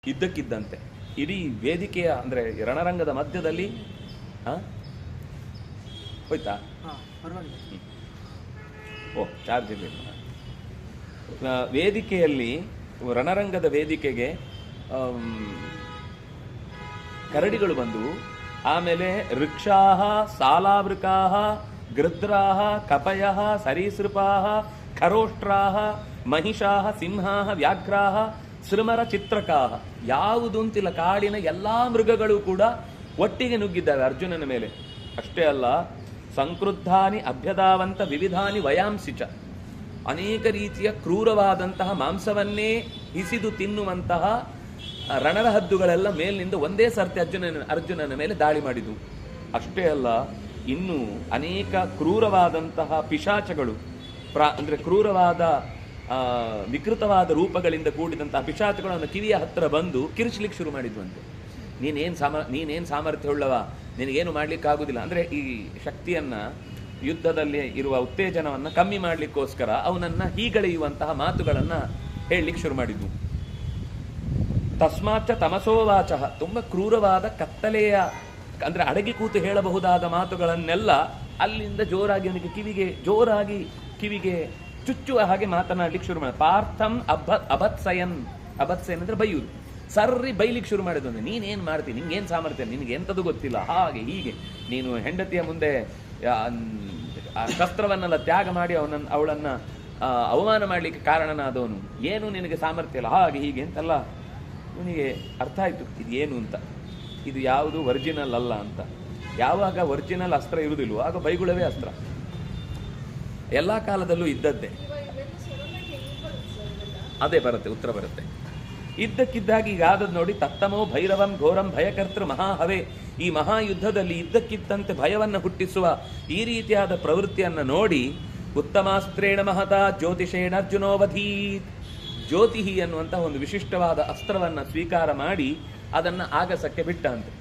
ಇದ್ದಕ್ಕಿದ್ದಂತೆ ಇಡೀ ವೇದಿಕೆಯ ಅಂದ್ರೆ ರಣರಂಗದ ಮಧ್ಯದಲ್ಲಿ ಹೋಯ್ತಾ? ಓ ಚಾರ್ಜ್ ಇರಲಿಲ್ಲ. ವೇದಿಕೆಯಲ್ಲಿ ರಣರಂಗದ ವೇದಿಕೆಗೆ ಕರಡಿಗಳು ಬಂದವು. ಆಮೇಲೆ ಋಕ್ಷಾಹ, ಸಾಲಾವೃಕಾಹ, ಗೃಧ್ರಾಹ, ಕಪಯಃ, ಸರೀಸೃಪಾಹ, ಖರೋಷ್ಟ್ರಾಹ, ಮಹಿಷಾಹ, ಸಿಂಹಾಹ, ವ್ಯಾಘ್ರಾಹ, ಸೃಮರ ಚಿತ್ರಕಾಹ, ಯಾವುದು ಅಂತಿಲ್ಲ, ಕಾಡಿನ ಎಲ್ಲಾ ಮೃಗಗಳು ಕೂಡ ಒಟ್ಟಿಗೆ ನುಗ್ಗಿದ್ದಾವೆ ಅರ್ಜುನನ ಮೇಲೆ. ಅಷ್ಟೇ ಅಲ್ಲ, ಸಂಕ್ರುದ್ಧಾನಿ ಅಭ್ಯದಾವಂತ ವಿವಿಧಾನಿ ವಯಾಂಸಿಚ, ಅನೇಕ ರೀತಿಯ ಕ್ರೂರವಾದಂತಹ ಮಾಂಸವನ್ನೇ ಹಿಸಿದು ತಿನ್ನುವಂತಹ ರಣರ ಹದ್ದುಗಳೆಲ್ಲ ಮೇಲಿನಿಂದ ಒಂದೇ ಸರ್ತಿ ಅರ್ಜುನನ ಮೇಲೆ ದಾಳಿ ಮಾಡಿದವು. ಅಷ್ಟೇ ಅಲ್ಲ, ಇನ್ನು ಅನೇಕ ಕ್ರೂರವಾದಂತಹ ಪಿಶಾಚಗಳು, ಅಂದ್ರೆ ಕ್ರೂರವಾದ ವಿಕೃತವಾದ ರೂಪಗಳಿಂದ ಕೂಡಿದಂತಹ ಪಿಶಾಚಗಳು ಅವನ ಕಿವಿಯ ಹತ್ತಿರ ಬಂದು ಕಿರಿಚಲಿಕ್ಕೆ ಶುರು ಮಾಡಿದ್ವಂತೆ. ನೀನೇನ್ ಸಾಮರ್ಥ್ಯ ಉಳ್ಳವ, ನಿನಗೇನು ಮಾಡ್ಲಿಕ್ಕಾಗುದಿಲ್ಲ. ಅಂದ್ರೆ ಈ ಶಕ್ತಿಯನ್ನ, ಯುದ್ಧದಲ್ಲಿ ಇರುವ ಉತ್ತೇಜನವನ್ನ ಕಮ್ಮಿ ಮಾಡ್ಲಿಕ್ಕೋಸ್ಕರ ಅವನನ್ನ ಹೀಗಳೆಯುವಂತಹ ಮಾತುಗಳನ್ನ ಹೇಳಲಿಕ್ಕೆ ಶುರು ಮಾಡಿದ್ವು. ತಸ್ಮಾಚ್ಚ ತಮಸೋವಾಚ, ತುಂಬಾ ಕ್ರೂರವಾದ ಕತ್ತಲೆಯ, ಅಂದ್ರೆ ಅಡಗಿ ಕೂತು ಹೇಳಬಹುದಾದ ಮಾತುಗಳನ್ನೆಲ್ಲ ಅಲ್ಲಿಂದ ಜೋರಾಗಿ ಅವನಿಗೆ ಕಿವಿಗೆ ಚುಚ್ಚುವ ಹಾಗೆ ಮಾತನಾಡ್ಲಿಕ್ಕೆ ಶುರು ಮಾಡ. ಪಾರ್ಥಂ ಅಭತ್ಸಯನ್ ಅಂದ್ರೆ ಬೈಯುವುದು. ಸರ್ರಿ ಬೈಲಿಕ್ಕೆ ಶುರು ಮಾಡಿದ್ದು ಅಂದ್ರೆ ನೀನೇನ್ ಮಾಡ್ತೀನಿ, ನಿಂಗೇನ್ ಸಾಮರ್ಥ್ಯ, ನಿನಗೆ ಎಂಥದ್ದು ಗೊತ್ತಿಲ್ಲ, ಹಾಗೆ ಹೀಗೆ, ನೀನು ಹೆಂಡತಿಯ ಮುಂದೆ ಶಸ್ತ್ರವನ್ನೆಲ್ಲ ತ್ಯಾಗ ಮಾಡಿ ಅವಳನ್ನ ಅವಮಾನ ಮಾಡ್ಲಿಕ್ಕೆ ಕಾರಣನಾದವನು, ಏನು ನಿನಗೆ ಸಾಮರ್ಥ್ಯ ಇಲ್ಲ, ಹಾಗೆ ಹೀಗೆ ಅಂತೆಲ್ಲ. ಇವನಿಗೆ ಅರ್ಥ ಆಯ್ತು ಇದು ಏನು ಅಂತ, ಇದು ಯಾವುದು ಒರಿಜಿನಲ್ ಅಲ್ಲ ಅಂತ. ಯಾವಾಗ ಒರಿಜಿನಲ್ ಅಸ್ತ್ರ ಇರುವುದಿಲ್ವೋ ಆಗ ಬೈಗುಳವೇ ಅಸ್ತ್ರ. ಎಲ್ಲಾ ಕಾಲದಲ್ಲೂ ಇದ್ದದ್ದೇ. ಅದೇ ಬರುತ್ತೆ, ಉತ್ತರ ಬರುತ್ತೆ. ಇದ್ದಕ್ಕಿದ್ದಾಗಿ ಈಗ ಆದದ್ದು ನೋಡಿ. ತತ್ತಮೋ ಭೈರವಂ ಘೋರಂ ಭಯಕರ್ತೃ ಮಹಾಹವೇ. ಈ ಮಹಾಯುದ್ಧದಲ್ಲಿ ಇದ್ದಕ್ಕಿದ್ದಂತೆ ಭಯವನ್ನು ಹುಟ್ಟಿಸುವ ಈ ರೀತಿಯಾದ ಪ್ರವೃತ್ತಿಯನ್ನು ನೋಡಿ ಉತ್ತಮಾಸ್ತ್ರೇಣ ಮಹತಾ ಜ್ಯೋತಿಷೇಣ ಅರ್ಜುನೋವಧೀತ್. ಜ್ಯೋತಿಹಿ ಅನ್ನುವಂತಹ ಒಂದು ವಿಶಿಷ್ಟವಾದ ಅಸ್ತ್ರವನ್ನು ಸ್ವೀಕಾರ ಮಾಡಿ ಅದನ್ನು ಆಗಸಕ್ಕೆ ಬಿಟ್ಟಂತೆ.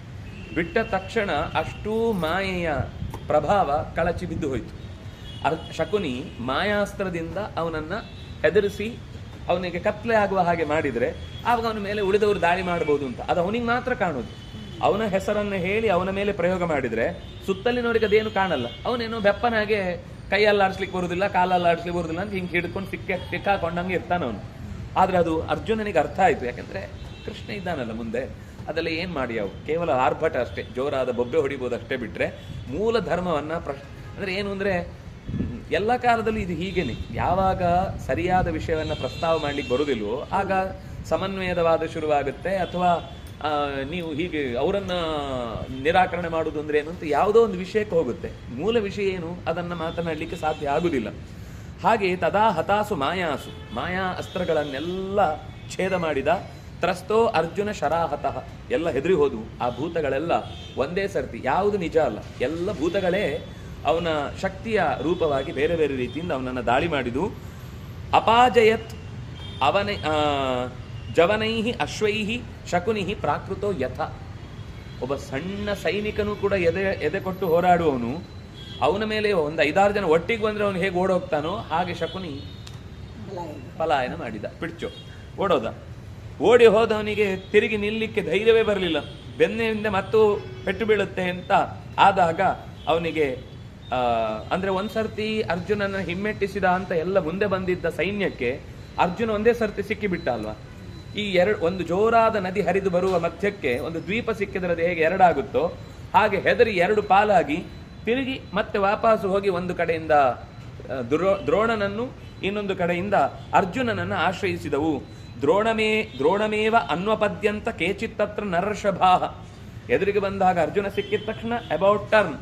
ಬಿಟ್ಟ ತಕ್ಷಣ ಅಷ್ಟೂ ಮಾಯೆಯ ಪ್ರಭಾವ ಕಳಚಿ ಬಿದ್ದು ಹೋಯಿತು. ಶಕುನಿ ಮಾಯಾಸ್ತ್ರದಿಂದ ಅವನನ್ನು ಹೆದರಿಸಿ ಅವನಿಗೆ ಕತ್ಲೆ ಆಗುವ ಹಾಗೆ ಮಾಡಿದರೆ ಆವಾಗ ಅವನ ಮೇಲೆ ಉಳಿದವರು ದಾಳಿ ಮಾಡಬಹುದು ಅಂತ ಅದು ಅವನಿಗೆ ಮಾತ್ರ ಕಾಣೋದು. ಅವನ ಹೆಸರನ್ನು ಹೇಳಿ ಅವನ ಮೇಲೆ ಪ್ರಯೋಗ ಮಾಡಿದರೆ ಸುತ್ತಲಿನವರಿಗೆ ಅದೇನು ಕಾಣಲ್ಲ. ಅವನೇನೋ ಬೆಪ್ಪನಾಗೆ ಕೈಯಲ್ಲಾಡಿಸ್ಲಿಕ್ಕೆ ಬರುವುದಿಲ್ಲ, ಕಾಲಲ್ಲಾಡಿಸ್ಲಿಕ್ಕೆ ಬರುವುದಿಲ್ಲ ಅಂತ ಹಿಂಗೆ ಹಿಡ್ಕೊಂಡು ಸಿಕ್ಕಾಕೊಂಡಂಗೆ ಇರ್ತಾನೆ ಅವನು. ಆದರೆ ಅದು ಅರ್ಜುನನಿಗೆ ಅರ್ಥ ಆಯಿತು. ಯಾಕಂದರೆ ಕೃಷ್ಣ ಇದ್ದಾನಲ್ಲ ಮುಂದೆ, ಅದೆಲ್ಲ ಏನು ಮಾಡಿ ಅವು ಕೇವಲ ಆರ್ಭಟ ಅಷ್ಟೇ, ಜೋರಾದ ಬೊಬ್ಬೆ ಹೊಡಿಬೋದು ಅಷ್ಟೇ. ಬಿಟ್ಟರೆ ಮೂಲ ಧರ್ಮವನ್ನು ಅಂದರೆ ಏನು ಅಂದರೆ ಎಲ್ಲ ಕಾಲದಲ್ಲೂ ಇದು ಹೀಗೇನೆ. ಯಾವಾಗ ಸರಿಯಾದ ವಿಷಯವನ್ನು ಪ್ರಸ್ತಾವ ಮಾಡಲಿಕ್ಕೆ ಬರುವುದಿಲ್ವೋ ಆಗ ಸಮನ್ವಯದ ವಾದ ಶುರುವಾಗುತ್ತೆ. ಅಥವಾ ನೀವು ಹೀಗೆ ಅವರನ್ನು ನಿರಾಕರಣೆ ಮಾಡುವುದು ಅಂದರೆ ಏನು ಅಂತ ಯಾವುದೋ ಒಂದು ವಿಷಯಕ್ಕೆ ಹೋಗುತ್ತೆ. ಮೂಲ ವಿಷಯ ಏನು ಅದನ್ನು ಮಾತನಾಡಲಿಕ್ಕೆ ಸಾಧ್ಯ ಆಗುವುದಿಲ್ಲ. ಹಾಗೆ ತದಾ ಹತಾಸು ಮಾಯಾಸು, ಮಾಯಾ ಅಸ್ತ್ರಗಳನ್ನೆಲ್ಲ ಛೇದ ಮಾಡಿದ. ತ್ರಸ್ತೋ ಅರ್ಜುನ ಶರಾಹತಃ, ಎಲ್ಲ ಹೆದರಿ ಹೋದವು. ಆ ಭೂತಗಳೆಲ್ಲ ಒಂದೇ ಸರ್ತಿ, ಯಾವುದು ನಿಜ ಅಲ್ಲ, ಎಲ್ಲ ಭೂತಗಳೇ ಅವನ ಶಕ್ತಿಯ ರೂಪವಾಗಿ ಬೇರೆ ಬೇರೆ ರೀತಿಯಿಂದ ಅವನನ್ನು ದಾಳಿ ಮಾಡಿದು. ಅಪಾಜಯತ್ ಅವನೇ ಜವನೈಹಿ ಅಶ್ವೈಹಿ ಶಕುನಿಹಿ ಪ್ರಾಕೃತೋ ಯಥ. ಒಬ್ಬ ಸಣ್ಣ ಸೈನಿಕನು ಕೂಡ ಎದೆ ಕೊಟ್ಟು ಹೋರಾಡುವವನು, ಅವನ ಮೇಲೆ ಒಂದು 5-6 ಜನ ಒಟ್ಟಿಗೆ ಬಂದರೆ ಅವನು ಹೇಗೆ ಓಡೋಗ್ತಾನೋ ಹಾಗೆ ಶಕುನಿ ಪಲಾಯನ ಮಾಡಿದ. ಪಿಡ್ಚೋ ಓಡೋದ. ಓಡಿ ಹೋದವನಿಗೆ ತಿರುಗಿ ನಿಲ್ಲಕ್ಕೆ ಧೈರ್ಯವೇ ಬರಲಿಲ್ಲ. ಬೆನ್ನಿಂದ ಮತ್ತು ಪೆಟ್ಟು ಬೀಳುತ್ತೆ ಅಂತ ಆದಾಗ ಅವನಿಗೆ ಅಂದರೆ ಒಂದ್ಸರ್ತಿ ಅರ್ಜುನನ ಹಿಮ್ಮೆಟ್ಟಿಸಿದ ಅಂತ ಎಲ್ಲ ಮುಂದೆ ಬಂದಿದ್ದ ಸೈನ್ಯಕ್ಕೆ ಅರ್ಜುನ ಒಂದೇ ಸರ್ತಿ ಸಿಕ್ಕಿಬಿಟ್ಟ ಅಲ್ವಾ. ಈ ಒಂದು ಜೋರಾದ ನದಿ ಹರಿದು ಬರುವ ಮಧ್ಯಕ್ಕೆ ಒಂದು ದ್ವೀಪ ಸಿಕ್ಕಿದ್ರೆ ಅದು ಹೇಗೆ ಎರಡಾಗುತ್ತೋ ಹಾಗೆ ಹೆದರಿ 2 ಪಾಲಾಗಿ ತಿರುಗಿ ಮತ್ತೆ ವಾಪಸ್ಸು ಹೋಗಿ ಒಂದು ಕಡೆಯಿಂದ ದ್ರೋಣನನ್ನು ಇನ್ನೊಂದು ಕಡೆಯಿಂದ ಅರ್ಜುನನನ್ನು ಆಶ್ರಯಿಸಿದವು. ದ್ರೋಣಮೇವ ಅನ್ವಪದ್ಯಂತ ಕೇಚಿತ್ತತ್ರ ನರಷಭಾಹ. ಎದುರಿಗೆ ಬಂದಾಗ ಅರ್ಜುನ ಸಿಕ್ಕಿದ ತಕ್ಷಣ ಅಬೌಟ್ ಟರ್ನ್,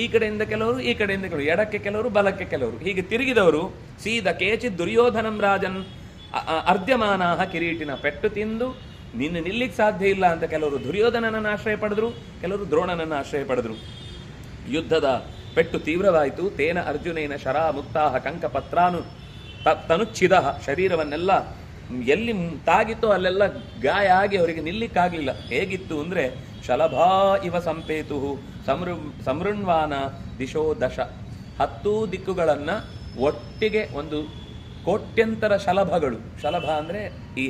ಈ ಕಡೆಯಿಂದ ಕೆಲವರು, ಈ ಕಡೆಯಿಂದ ಕೆಲವರು, ಎಡಕ್ಕೆ ಕೆಲವರು, ಬಲಕ್ಕೆ ಕೆಲವರು, ಹೀಗೆ ತಿರುಗಿದವರು ಸೀದ ಕೇಚಿತ್ ದುರ್ಯೋಧನಂ ರಾಜನ್ ಅರ್ಧ್ಯಮಾನಾಹ ಕಿರೀಟಿನ. ಪೆಟ್ಟು ತಿಂದು ನಿನ್ನ ನಿಲ್ಲಿಕ್ಕೆ ಸಾಧ್ಯ ಇಲ್ಲ ಅಂತ ಕೆಲವರು ದುರ್ಯೋಧನನನ್ನು ಆಶ್ರಯ ಪಡೆದ್ರು, ಕೆಲವರು ದ್ರೋಣನನ್ನು ಆಶ್ರಯ ಪಡೆದ್ರು. ಯುದ್ಧದ ಪೆಟ್ಟು ತೀವ್ರವಾಯಿತು. ತೇನ ಅರ್ಜುನೇನ ಶರಾ ಮುಕ್ತಾಹ ಕಂಕ ಪತ್ರಾನು ತನುಚ್ಛಿದ. ಶರೀರವನ್ನೆಲ್ಲ ಎಲ್ಲಿ ತಾಗಿತ್ತೋ ಅಲ್ಲೆಲ್ಲ ಗಾಯ ಆಗಿ ಅವರಿಗೆ ನಿಲ್ಲಿಕ್ಕಾಗಲಿಲ್ಲ. ಹೇಗಿತ್ತು ಅಂದರೆ ಶಲಭಾ ಇವ ಸಂಪೇತು ಸಮೃಣ್ವಾನ ದಿಶೋ ದಶ. 10 ದಿಕ್ಕುಗಳನ್ನು ಒಟ್ಟಿಗೆ ಒಂದು ಕೋಟ್ಯಂತರ ಶಲಭಗಳು, ಶಲಭ ಅಂದರೆ ಈ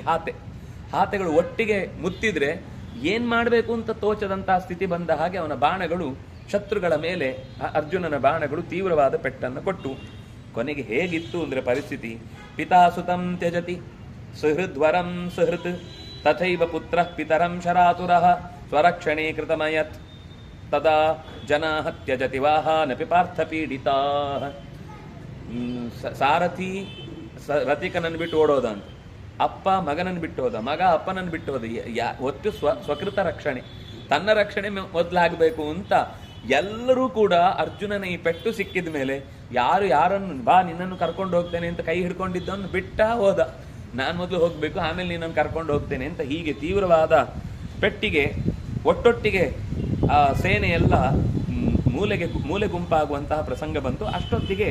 ಹಾತೆಗಳು ಒಟ್ಟಿಗೆ ಮುತ್ತಿದ್ರೆ ಏನು ಮಾಡಬೇಕು ಅಂತ ತೋಚದಂತಹ ಸ್ಥಿತಿ ಬಂದ ಹಾಗೆ ಅವನ ಬಾಣಗಳು ಶತ್ರುಗಳ ಮೇಲೆ, ಅರ್ಜುನನ ಬಾಣಗಳು ತೀವ್ರವಾದ ಪೆಟ್ಟನ್ನು ಕೊಟ್ಟು. ಕೊನೆಗೆ ಹೇಗಿತ್ತು ಅಂದರೆ ಪರಿಸ್ಥಿತಿ, ಪಿತಾಸುತಂ ತ್ಯಜತಿ ಸುಹೃದ್ವರಂ ಸುಹೃತ್ ತಥೈವ ಪುತ್ರ ಪಿತರಂ ಶರಾತುರಃ ಸ್ವರಕ್ಷಣೇ ಕೃತಮಯತ್ ತದಾ ಜನಾಃ ತ್ಯಜತಿ ವಾಹನಪಿ ಪಾರ್ಥ ಪೀಡಿತಾ. ಸಾರಥಿ ರಥಿಕನನ್ನು ಬಿಟ್ಟು ಓಡೋದ ಅಂತ, ಅಪ್ಪ ಮಗನನ್ನು ಬಿಟ್ಟು ಹೋದ, ಮಗ ಅಪ್ಪನನ್ನು ಬಿಟ್ಟು ಹೋದ. ಒತ್ತು ಸ್ವಕೃತ ರಕ್ಷಣೆ, ತನ್ನ ರಕ್ಷಣೆ ಮೊದಲಾಗಬೇಕು ಅಂತ ಎಲ್ಲರೂ ಕೂಡ ಅರ್ಜುನನ ಈ ಪೆಟ್ಟು ಸಿಕ್ಕಿದ ಮೇಲೆ ಯಾರನ್ನು ಬಾ ನಿನ್ನನ್ನು ಕರ್ಕೊಂಡು ಹೋಗ್ತೇನೆ ಅಂತ ಕೈ ಹಿಡ್ಕೊಂಡಿದ್ದವನು ಬಿಟ್ಟ ಹೋದ. ನಾನು ಮೊದಲು ಹೋಗಬೇಕು, ಆಮೇಲೆ ನಿನ್ನನ್ನು ಕರ್ಕೊಂಡು ಹೋಗ್ತೇನೆ ಅಂತ. ಹೀಗೆ ತೀವ್ರವಾದ ಪೆಟ್ಟಿಗೆ ಒಟ್ಟೊಟ್ಟಿಗೆ ಆ ಸೇನೆಯೆಲ್ಲ ಮೂಲೆ ಗುಂಪಾಗುವಂತಹ ಪ್ರಸಂಗ ಬಂತು. ಅಷ್ಟೊತ್ತಿಗೆ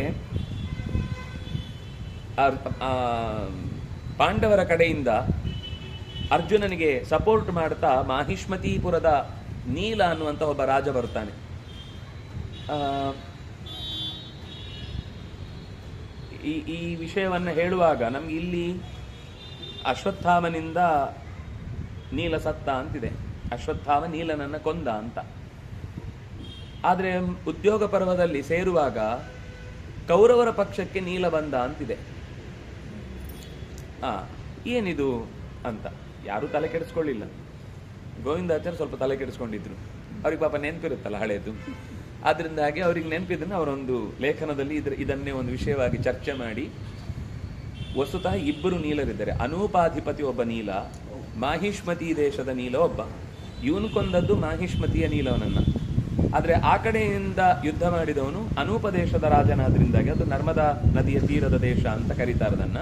ಪಾಂಡವರ ಕಡೆಯಿಂದ ಅರ್ಜುನನಿಗೆ ಸಪೋರ್ಟ್ ಮಾಡ್ತಾ ಮಾಹಿಷ್ಮತೀಪುರದ ನೀಲ ಅನ್ನುವಂಥ ಒಬ್ಬ ರಾಜ ಬರ್ತಾನೆ. ಈ ವಿಷಯವನ್ನು ಹೇಳುವಾಗ ನಮ್ಗೆ ಇಲ್ಲಿ ಅಶ್ವತ್ಥಾಮನಿಂದ ನೀಲ ಸತ್ತ ಅಂತಿದೆ, ಅಶ್ವತ್ಥಾಮ ನೀಲನನ್ನ ಕೊಂದ ಅಂತ. ಆದರೆ ಉದ್ಯೋಗ ಪರ್ವದಲ್ಲಿ ಸೇರುವಾಗ ಕೌರವರ ಪಕ್ಷಕ್ಕೆ ನೀಲ ಬಂದ ಅಂತಿದೆ. ಏನಿದು ಅಂತ ಯಾರೂ ತಲೆ ಕೆಡಿಸ್ಕೊಳ್ಳಿಲ್ಲ. ಗೋವಿಂದಾಚಾರ್ಯ ಸ್ವಲ್ಪ ತಲೆ ಕೆಡಿಸ್ಕೊಂಡಿದ್ರು. ಅವ್ರಿಗೆ ಪಾಪ ನೆನಪಿರುತ್ತಲ್ಲ ಹಳೇದು. ಆದ್ರಿಂದಾಗಿ ಅವ್ರಿಗೆ ನೆನಪಿದ್ದನ್ನು ಅವರೊಂದು ಲೇಖನದಲ್ಲಿ ಇದನ್ನೇ ಒಂದು ವಿಷಯವಾಗಿ ಚರ್ಚೆ ಮಾಡಿ, ವಸ್ತುತಃ ಇಬ್ಬರು ನೀಲರಿದ್ದಾರೆ. ಅನೂಪಾಧಿಪತಿ ಒಬ್ಬ ನೀಲ, ಮಾಹಿಷ್ಮತಿ ದೇಶದ ನೀಲ ಒಬ್ಬ. ಇವನು ಕೊಂದದ್ದು ಮಾಹಿಷ್ಮತಿಯ ನೀಲವನನ್ನ. ಆದ್ರೆ ಆ ಕಡೆಯಿಂದ ಯುದ್ಧ ಮಾಡಿದವನು ಅನೂಪ ದೇಶದ ರಾಜನಾದ್ರಿಂದಾಗಿ, ಅದು ನರ್ಮದಾ ನದಿಯ ತೀರದ ದೇಶ ಅಂತ ಕರೀತಾರದನ್ನ,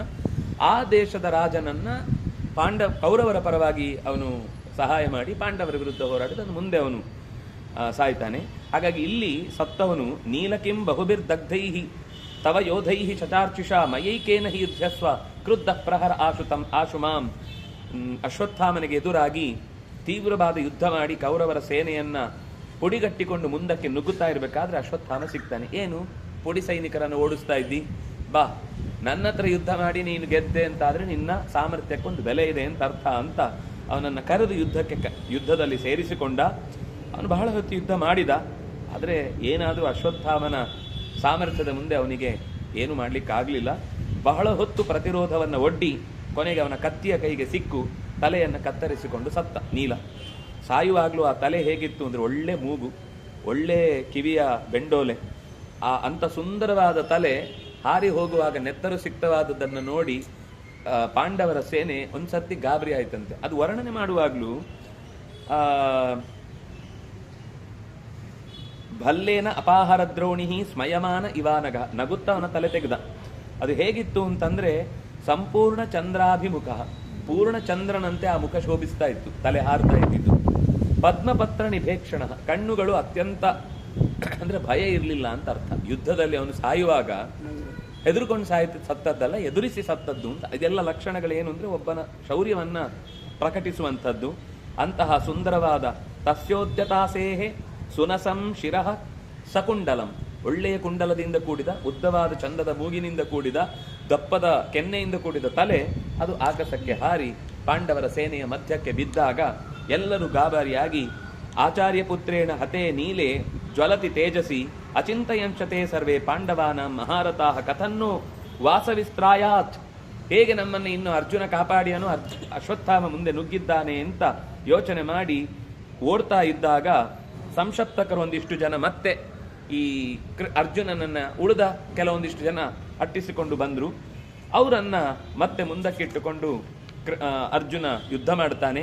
ಆ ದೇಶದ ರಾಜನನ್ನ ಕೌರವರ ಪರವಾಗಿ ಅವನು ಸಹಾಯ ಮಾಡಿ ಪಾಂಡವರ ವಿರುದ್ಧ ಹೋರಾಡಿದ ಮುಂದೆ ಅವನು ಸಾಯ್ತಾನೆ. ಹಾಗಾಗಿ ಇಲ್ಲಿ ಸತ್ತವನು ನೀಲಕಿಂ ಬಹುಬಿರ್ದಗ್ಧೈಹಿ ತವ ಯೋಧೈಹಿ ಶತಾರ್ಚಿಷಾ ಮಯೈಕೇನ ಹೀರ್ಧ್ಯಸ್ವ ಕ್ರುದ್ಧ ಪ್ರಹರ ಆಶುಮಾಂ. ಅಶ್ವತ್ಥಾಮನಿಗೆ ಎದುರಾಗಿ ತೀವ್ರವಾದ ಯುದ್ಧ ಮಾಡಿ ಕೌರವರ ಸೇನೆಯನ್ನ ಪುಡಿಗಟ್ಟಿಕೊಂಡು ಮುಂದಕ್ಕೆ ನುಗ್ಗುತ್ತಾ ಇರಬೇಕಾದ್ರೆ ಅಶ್ವತ್ಥಾಮ ಸಿಗ್ತಾನೆ. ಏನು ಪುಡಿ ಸೈನಿಕರನ್ನು ಓಡಿಸ್ತಾ ಇದ್ದಿ, ಬಾ ನನ್ನ ಹತ್ರ ಯುದ್ಧ ಮಾಡಿ ನೀನು ಗೆದ್ದೆ ಅಂತಾದ್ರೆ ನಿನ್ನ ಸಾಮರ್ಥ್ಯಕ್ಕೊಂದು ಬೆಲೆ ಇದೆ ಅಂತ ಅರ್ಥ ಅಂತ ಅವನನ್ನ ಕರೆದು ಯುದ್ಧದಲ್ಲಿ ಸೇರಿಸಿಕೊಂಡ. ಅವನು ಬಹಳ ಹೊತ್ತು ಯುದ್ಧ ಮಾಡಿದ. ಆದರೆ ಏನಾದರೂ ಅಶ್ವತ್ಥಾಮನ ಸಾಮರ್ಥ್ಯದ ಮುಂದೆ ಅವನಿಗೆ ಏನು ಮಾಡ್ಲಿಕ್ಕಾಗಲಿಲ್ಲ. ಬಹಳ ಹೊತ್ತು ಪ್ರತಿರೋಧವನ್ನು ಒಡ್ಡಿ ಕೊನೆಗೆ ಅವನ ಕತ್ತಿಯ ಕೈಗೆ ಸಿಕ್ಕು ತಲೆಯನ್ನು ಕತ್ತರಿಸಿಕೊಂಡು ಸತ್ತ ನೀಲ. ಸಾಯುವಾಗಲೂ ಆ ತಲೆ ಹೇಗಿತ್ತು ಅಂದರೆ ಒಳ್ಳೆ ಮೂಗು, ಒಳ್ಳೆ ಕಿವಿಯ ಬೆಂಡೋಲೆ, ಅಂಥ ಸುಂದರವಾದ ತಲೆ ಹಾರಿ ಹೋಗುವಾಗ ನೆತ್ತರು ಸಿಕ್ತವಾದದ್ದನ್ನು ನೋಡಿ ಪಾಂಡವರ ಸೇನೆ ಒಂದ್ಸರ್ತಿ ಗಾಬರಿ ಆಯ್ತಂತೆ. ಅದು ವರ್ಣನೆ ಮಾಡುವಾಗಲೂ ಭಲ್ಲೇನ ಅಪಾಹಾರ ದ್ರೋಣಿ ಸ್ಮಯಮಾನ ಇವಾನಗ, ನಗುತ್ತ ಅವನ ತಲೆ ತೆಗೆದ. ಅದು ಹೇಗಿತ್ತು ಅಂತಂದ್ರೆ ಸಂಪೂರ್ಣ ಚಂದ್ರಾಭಿಮುಖ, ಪೂರ್ಣ ಚಂದ್ರನಂತೆ ಆ ಮುಖ ಶೋಭಿಸ್ತಾ ಇತ್ತು, ತಲೆ ಹಾರ್ತಾ ಇದ್ದಿದ್ದು. ಪದ್ಮಪತ್ರ ನಿಭೇಕ್ಷಣ, ಕಣ್ಣುಗಳು ಅತ್ಯಂತ ಅಂದ್ರೆ ಭಯ ಇರಲಿಲ್ಲ ಅಂತ ಅರ್ಥ. ಯುದ್ಧದಲ್ಲಿ ಅವನು ಸಾಯುವಾಗ ಹೆದರ್ಕೊಂಡು ಸತ್ತದ್ದಲ್ಲ, ಎದುರಿಸಿ ಸತ್ತದ್ದು ಅಂತ. ಇದೆಲ್ಲ ಲಕ್ಷಣಗಳೇನು ಅಂದ್ರೆ ಒಬ್ಬನ ಶೌರ್ಯವನ್ನ ಪ್ರಕಟಿಸುವಂಥದ್ದು. ಅಂತಹ ಸುಂದರವಾದ ತಸ್ಯೋದ್ಯತಾಸೇಹೆ ಸುನಸಂ ಶಿರಃ ಸಕುಂಡಲಂ, ಒಳ್ಳೆಯ ಕುಂಡಲದಿಂದ ಕೂಡಿದ, ಉದ್ದವಾದ ಚಂದದ ಮೂಗಿನಿಂದ ಕೂಡಿದ, ದಪ್ಪದ ಕೆನ್ನೆಯಿಂದ ಕೂಡಿದ ತಲೆ, ಅದು ಆಗಸಕ್ಕೆ ಹಾರಿ ಪಾಂಡವರ ಸೇನೆಯ ಮಧ್ಯಕ್ಕೆ ಬಿದ್ದಾಗ ಎಲ್ಲರೂ ಗಾಬರಿಯಾಗಿ ಆಚಾರ್ಯ ಪುತ್ರೇಣ ಹತೇ ನೀಲೆ ಜ್ವಲತಿ ತೇಜಸಿ ಅಚಿಂತಯಂಶತೆ ಸರ್ವೇ ಪಾಂಡವಾನಾಂ ಮಹಾರಥಾಃ ಕಥನ್ನೋ ವಾಸವಿಸ್ತ್ರಾಯಾತ್. ಹೇಗೆ ನಮ್ಮನ್ನು ಇನ್ನು ಅರ್ಜುನ ಕಾಪಾಡಿಯನು, ಅಶ್ವತ್ಥಾಮ ಮುಂದೆ ನುಗ್ಗಿದ್ದಾನೆ ಅಂತ ಯೋಚನೆ ಮಾಡಿ ಓಡ್ತಾ ಇದ್ದಾಗ ಸಂಶಪ್ತಕರು ಒಂದಿಷ್ಟು ಜನ ಮತ್ತೆ ಈ ಅರ್ಜುನನನ್ನ ಉಳಿದ ಕೆಲವೊಂದಿಷ್ಟು ಜನ ಅಟ್ಟಿಸಿಕೊಂಡು ಬಂದ್ರು. ಅವರನ್ನ ಮತ್ತೆ ಮುಂದಕ್ಕಿಟ್ಟುಕೊಂಡು ಅರ್ಜುನ ಯುದ್ಧ ಮಾಡ್ತಾನೆ.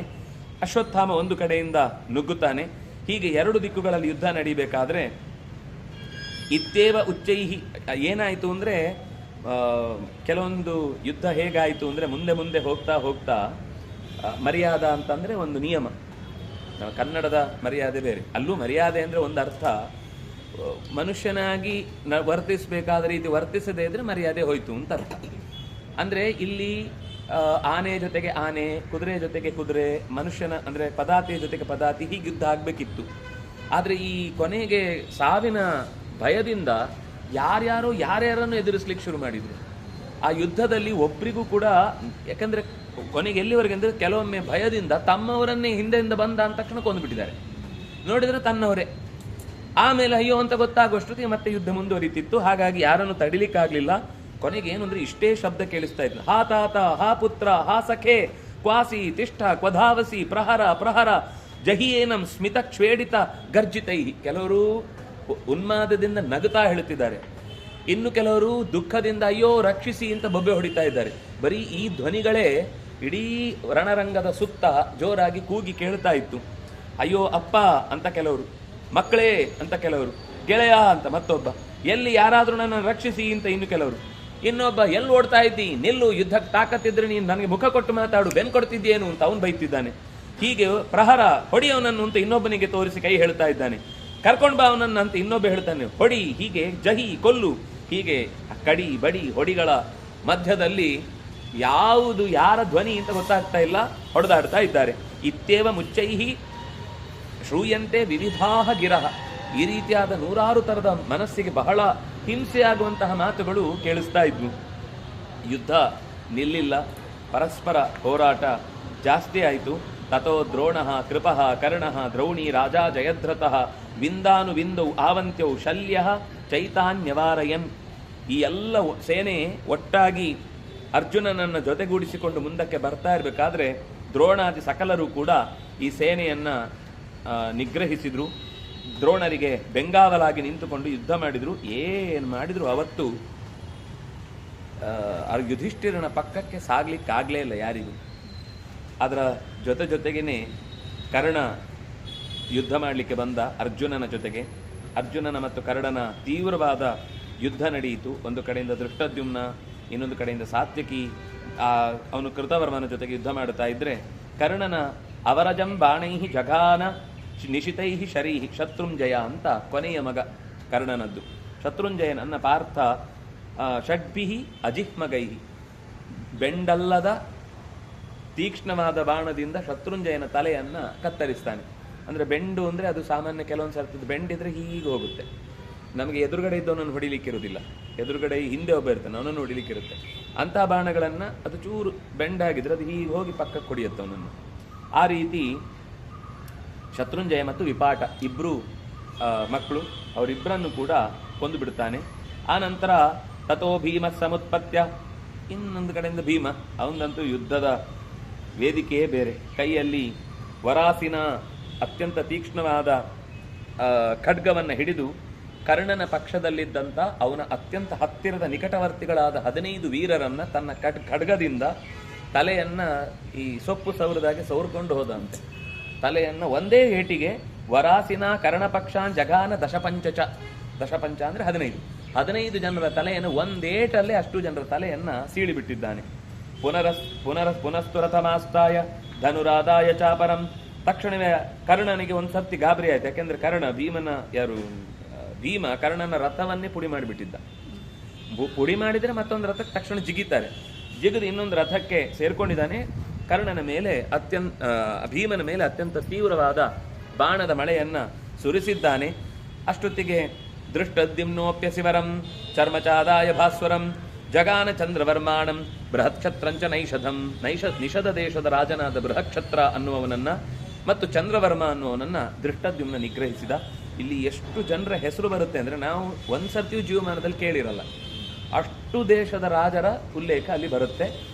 ಅಶ್ವತ್ಥಾಮ ಒಂದು ಕಡೆಯಿಂದ ನುಗ್ಗುತ್ತಾನೆ. ಹೀಗೆ ಎರಡು ದಿಕ್ಕುಗಳಲ್ಲಿ ಯುದ್ಧ ನಡೀಬೇಕಾದ್ರೆ ಇತ್ತೇವ ಉಚ್ಚೈಹಿ ಏನಾಯಿತು ಅಂದ್ರೆ ಕೆಲವೊಂದು ಯುದ್ಧ ಹೇಗಾಯಿತು ಅಂದ್ರೆ ಮುಂದೆ ಮುಂದೆ ಹೋಗ್ತಾ ಹೋಗ್ತಾ ಮರ್ಯಾದ ಅಂತಂದ್ರೆ ಒಂದು ನಿಯಮ. ಕನ್ನಡದ ಮರ್ಯಾದೆ ಬೇರೆ, ಅಲ್ಲೂ ಮರ್ಯಾದೆ ಅಂದ್ರೆ ಒಂದು ಅರ್ಥ, ಮನುಷ್ಯನಾಗಿ ವರ್ತಿಸಬೇಕಾದ ರೀತಿ ವರ್ತಿಸದೇ ಇದ್ರೆ ಮರ್ಯಾದೆ ಹೋಯ್ತು ಅಂತ ಅರ್ಥ. ಅಂದ್ರೆ ಇಲ್ಲಿ ಆನೆ ಜೊತೆಗೆ ಆನೆ, ಕುದುರೆ ಜೊತೆಗೆ ಕುದುರೆ, ಮನುಷ್ಯನ ಅಂದ್ರೆ ಪದಾತಿಯ ಜೊತೆಗೆ ಪದಾತಿ, ಹೀಗೆ ಯುದ್ಧ ಆಗ್ಬೇಕಿತ್ತು. ಆದ್ರೆ ಈ ಕೊನೆಗೆ ಸಾವಿನ ಭಯದಿಂದ ಯಾರ್ಯಾರನ್ನು ಎದುರಿಸ್ಲಿಕ್ಕೆ ಶುರು ಮಾಡಿದ್ರು. ಆ ಯುದ್ಧದಲ್ಲಿ ಒಬ್ರಿಗೂ ಕೂಡ, ಯಾಕಂದ್ರೆ ಕೊನೆಗೆ ಎಲ್ಲಿವರೆಗೆ ಅಂದ್ರೆ ಕೆಲವೊಮ್ಮೆ ಭಯದಿಂದ ತಮ್ಮವರನ್ನೇ ಹಿಂದೆಯಿಂದ ಬಂದ ಅಂದ ತಕ್ಷಣ ಕೊಂದುಬಿಟ್ಟಿದ್ದಾರೆ, ನೋಡಿದ್ರೆ ತನ್ನವರೇ. ಆಮೇಲೆ ಅಯ್ಯೋ ಅಂತ ಗೊತ್ತಾಗುವಷ್ಟೊತ್ತಿಗೆ ಮತ್ತೆ ಯುದ್ಧ ಮುಂದುವರಿತಿತ್ತು. ಹಾಗಾಗಿ ಯಾರನ್ನು ತಡಿಲಿಕ್ಕಾಗ್ಲಿಲ್ಲ. ಕೊನೆಗೆ ಏನು ಅಂದ್ರೆ ಇಷ್ಟೇ ಶಬ್ದ ಕೇಳಿಸ್ತಾ ಇತ್ತು, ಹಾ ತಾತ, ಹಾ ಪುತ್ರ, ಹಾ ಸಖೆ, ಕ್ವಾಸಿ ತಿಷ್ಠ ಕ್ವಧಾವಸಿ ಪ್ರಹರ ಪ್ರಹರ ಜಹಿಯೇನಂ ಸ್ಮಿತ ಕ್ಷೇಡಿತ ಗರ್ಜಿತೈ. ಕೆಲವರು ಉನ್ಮಾದದಿಂದ ನಗುತ್ತಾ ಹೇಳುತ್ತಿದ್ದಾರೆ, ಇನ್ನು ಕೆಲವರು ದುಃಖದಿಂದ ಅಯ್ಯೋ ರಕ್ಷಿಸಿ ಅಂತ ಬೊಬ್ಬೆ ಹೊಡಿತಾ ಇದ್ದಾರೆ. ಬರೀ ಈ ಧ್ವನಿಗಳೇ ಇಡೀ ರಣರಂಗದ ಸುತ್ತ ಜೋರಾಗಿ ಕೂಗಿ ಕೇಳ್ತಾ ಇತ್ತು. ಅಯ್ಯೋ ಅಪ್ಪ ಅಂತ ಕೆಲವರು, ಮಕ್ಕಳೇ ಅಂತ ಕೆಲವರು, ಗೆಳೆಯ ಅಂತ ಮತ್ತೊಬ್ಬ, ಎಲ್ಲಿ ಯಾರಾದ್ರೂ ನನ್ನ ರಕ್ಷಿಸಿ ಅಂತ ಇನ್ನು ಕೆಲವರು, ಇನ್ನೊಬ್ಬ ಎಲ್ಲಿ ಓಡ್ತಾ ಇದ್ದಿ, ನಿಲ್ಲು, ಯುದ್ಧಕ್ಕೆ ತಾಕತ್ತಿದ್ರೆ ನೀನು ನನಗೆ ಮುಖ ಕೊಟ್ಟು ಮಾತಾಡು, ಬೆನ್ ಕೊಡ್ತಿದ್ದೇನು ಅಂತ ಅವನು ಬೈತಿದ್ದಾನೆ. ಹೀಗೆ ಪ್ರಹರ, ಹೊಡಿಯವನನ್ನು ಅಂತ ಇನ್ನೊಬ್ಬನಿಗೆ ತೋರಿಸಿ ಕೈ ಹೇಳ್ತಾ ಇದ್ದಾನೆ, ಕರ್ಕೊಂಡ್ ಬಾ ಅವನನ್ನ ಅಂತ ಇನ್ನೊಬ್ಬ ಹೇಳ್ತಾನೆ, ಹೊಡಿ, ಹೀಗೆ ಜಹಿ ಕೊಲ್ಲು, ಹೀಗೆ ಕಡಿ ಬಡಿ ಹೊಡಿಗಳ ಮಧ್ಯದಲ್ಲಿ ಯಾವುದು ಯಾರ ಧ್ವನಿ ಅಂತ ಗೊತ್ತಾಗ್ತಾ ಇಲ್ಲ, ಹೊಡೆದಾಡ್ತಾ ಇದ್ದಾರೆ. ಇತ್ತೇವ ಮುಚ್ಚೈಹಿ ಶ್ರೂಯಂತೆ ವಿವಿಧಾಹ ಗಿರಹ. ಈ ರೀತಿಯಾದ ನೂರಾರು ತರದ ಮನಸ್ಸಿಗೆ ಬಹಳ ಹಿಂಸೆಯಾಗುವಂತಹ ಮಾತುಗಳು ಕೇಳಿಸ್ತಾ ಇದ್ವು. ಯುದ್ಧ ನಿಲ್ಲಿಲ್ಲ, ಪರಸ್ಪರ ಹೋರಾಟ ಜಾಸ್ತಿ ಆಯಿತು. ತಥೋ ದ್ರೋಣಃ ಕೃಪಃ ಕರ್ಣಃ ದ್ರೌಣಿ ರಾಜಾ ಜಯದ್ರಥಃ ವಿಂದಾನು ವಿಂದೌ ಆವಂತ್ಯೌ ಶಲ್ಯಃ ಚೈತಾನ್ಯವಾರಯನ್. ಈ ಎಲ್ಲ ಸೇನೆ ಒಟ್ಟಾಗಿ ಅರ್ಜುನನನ್ನು ಜೊತೆಗೂಡಿಸಿಕೊಂಡು ಮುಂದಕ್ಕೆ ಬರ್ತಾ ಇರಬೇಕಾದ್ರೆ ದ್ರೋಣಾದಿ ಸಕಲರು ಕೂಡ ಈ ಸೇನೆಯನ್ನ ನಿಗ್ರಹಿಸಿದ್ರು. ದ್ರೋಣರಿಗೆ ಬೆಂಗಾವಲಾಗಿ ನಿಂತುಕೊಂಡು ಯುದ್ಧ ಮಾಡಿದ್ರು. ಏನು ಮಾಡಿದ್ರು ಅವತ್ತು ಯುಧಿಷ್ಠಿರನ ಪಕ್ಕಕ್ಕೆ ಸಾಗ್ಲಿಕ್ಕಾಗಲೇ ಇಲ್ಲ ಯಾರಿಗೂ. ಅದರ ಜೊತೆಗೇನೆ ಕರ್ಣ ಯುದ್ಧ ಮಾಡಲಿಕ್ಕೆ ಬಂದ ಅರ್ಜುನನ ಜೊತೆಗೆ. ಅರ್ಜುನನ ಮತ್ತು ಕರ್ಣನ ತೀವ್ರವಾದ ಯುದ್ಧ ನಡೆಯಿತು. ಒಂದು ಕಡೆಯಿಂದ ದೃಷ್ಟದ್ಯುಮ್ನ, ಇನ್ನೊಂದು ಕಡೆಯಿಂದ ಸಾತ್ಯಕಿ, ಅವನು ಕೃತವರ್ಮನ ಜೊತೆಗೆ ಯುದ್ಧ ಮಾಡುತ್ತಾ ಇದ್ರೆ ಕರ್ಣನ ಅವರಜಂ ಬಾಣೈಹಿ ಜಘಾನ ನಿಶಿತೈಹಿ ಶರೀಹಿ ಶತ್ರುಂಜಯ ಅಂತ ಕೊನೆಯ ಮಗ ಕರ್ಣನದ್ದು. ಶತ್ರುಂಜಯನನ್ನ ಪಾರ್ಥ ಷಡ್ಭಿಹಿ ಅಜಿಹ್ಮಗೈಹಿ, ಬೆಂಡಲ್ಲದ ತೀಕ್ಷ್ಣವಾದ ಬಾಣದಿಂದ ಶತ್ರುಂಜಯನ ತಲೆಯನ್ನ ಕತ್ತರಿಸ್ತಾನೆ. ಅಂದ್ರೆ ಬೆಂಡು ಅಂದ್ರೆ ಅದು ಸಾಮಾನ್ಯ ಕೆಲವೊಂದು ಸರ್ತಿ ಬೆಂಡಿದ್ರೆ ಹೀಗೆ ಹೋಗುತ್ತೆ. ನಮಗೆ ಎದುರುಗಡೆ ಇದ್ದವನನ್ನು ಹೊಡಿಲಿಕ್ಕಿರುವುದಿಲ್ಲ, ಎದುರುಗಡೆ ಹಿಂದೆ ಒಬ್ಬ ಇರ್ತಾನೆ, ಅವನನ್ನು ಹೊಡಿಲಿಕ್ಕಿರುತ್ತೆ. ಅಂತಹ ಬಾಣಗಳನ್ನ ಅದು ಚೂರು ಬೆಂಡಾಗಿದ್ರೆ ಅದು ಹೀಗೆ ಹೋಗಿ ಪಕ್ಕಕ್ಕೆ ಹೊಡಿಯುತ್ತೆ ಅವನನ್ನು. ಆ ರೀತಿ ಶತ್ರುಂಜಯ ಮತ್ತು ವಿಪಾಟ ಇಬ್ರು ಮಕ್ಕಳು, ಅವರಿಬ್ಬರನ್ನು ಕೂಡ ಕೊಂದು ಬಿಡುತ್ತಾನೆ. ಆ ನಂತರ ತಥೋ ಭೀಮ ಸಮುತ್ಪತ್ಯ, ಇನ್ನೊಂದು ಕಡೆಯಿಂದ ಭೀಮ, ಅವನಂತೂ ಯುದ್ಧದ ವೇದಿಕೆಯೇ ಬೇರೆ. ಕೈಯಲ್ಲಿ ವರಾಸಿನ ಅತ್ಯಂತ ತೀಕ್ಷ್ಣವಾದ ಖಡ್ಗವನ್ನು ಹಿಡಿದು ಕರ್ಣನ ಪಕ್ಷದಲ್ಲಿದ್ದಂಥ ಅವನ ಅತ್ಯಂತ ಹತ್ತಿರದ ನಿಕಟವರ್ತಿಗಳಾದ 15 ವೀರರನ್ನ ತನ್ನ ಖಡ್ಗದಿಂದ ತಲೆಯನ್ನ ಈ ಸೊಪ್ಪು ಸವರದಾಗೆ ಸವರ್ಕೊಂಡು ಹೋದಂತೆ. ತಲೆಯನ್ನ ಒಂದೇ ಏಟಿಗೆ ವರಾಸಿನ ಕರ್ಣಪಕ್ಷಾನ್ ಜಗಾನ ದಶಪಂಚ ಅಂದ್ರೆ 15 ಜನರ ತಲೆಯನ್ನು ಒಂದೇಟಲ್ಲೇ ಅಷ್ಟು ಜನರ ತಲೆಯನ್ನ ಸೀಳಿಬಿಟ್ಟಿದ್ದಾನೆ. ಪುನಸ್ತುರಥಮಾಸ್ತಾಯ ಧನುರಾದಾಯ ಚಾಪರಂ. ತಕ್ಷಣವೇ ಕರ್ಣನಿಗೆ ಒಂದ್ಸರ್ತಿ ಗಾಬರಿ ಆಯ್ತು. ಯಾಕೆಂದ್ರೆ ಭೀಮ ಕರ್ಣನ ರಥವನ್ನೇ ಪುಡಿ ಮಾಡಿಬಿಟ್ಟಿದ್ದ. ಪುಡಿ ಮಾಡಿದ್ರೆ ಮತ್ತೊಂದು ರಥಕ್ಕೆ ತಕ್ಷಣ ಜಿಗಿತಾರೆ. ಜಿಗಿದು ಇನ್ನೊಂದು ರಥಕ್ಕೆ ಸೇರ್ಕೊಂಡಿದ್ದಾನೆ. ಕರ್ಣನ ಮೇಲೆ ಭೀಮನ ಮೇಲೆ ಅತ್ಯಂತ ತೀವ್ರವಾದ ಬಾಣದ ಮಳೆಯನ್ನ ಸುರಿಸಿದ್ದಾನೆ. ಅಷ್ಟೊತ್ತಿಗೆ ದೃಷ್ಟದ್ಯುಮ್ನೋಪ್ಯಸಿವರಂ ಚರ್ಮಚಾದಾಯ ಭಾಸ್ವರಂ ಜಗಾನ ಚಂದ್ರವರ್ಮಾಣಂ ಬೃಹತ್ಕ್ಷತ್ರಂಚ ನಿಷದ ದೇಶದ ರಾಜನಾದ ಬೃಹಕ್ಷತ್ರ ಅನ್ನುವವನನ್ನ ಮತ್ತು ಚಂದ್ರವರ್ಮ ಅನ್ನುವನನ್ನ ದೃಷ್ಟದ್ಯುಮ್ನ ನಿಗ್ರಹಿಸಿದ. ಇಲ್ಲಿ ಎಷ್ಟು ಜನರ ಹೆಸರು ಬರುತ್ತೆ ಅಂದ್ರೆ ನಾವು ಒಂದ್ಸರ್ತಿಯೂ ಜೀವಮಾನದಲ್ಲಿ ಕೇಳಿರಲ್ಲ. ಅಷ್ಟು ದೇಶದ ರಾಜರ ಉಲ್ಲೇಖ ಅಲ್ಲಿ ಬರುತ್ತೆ.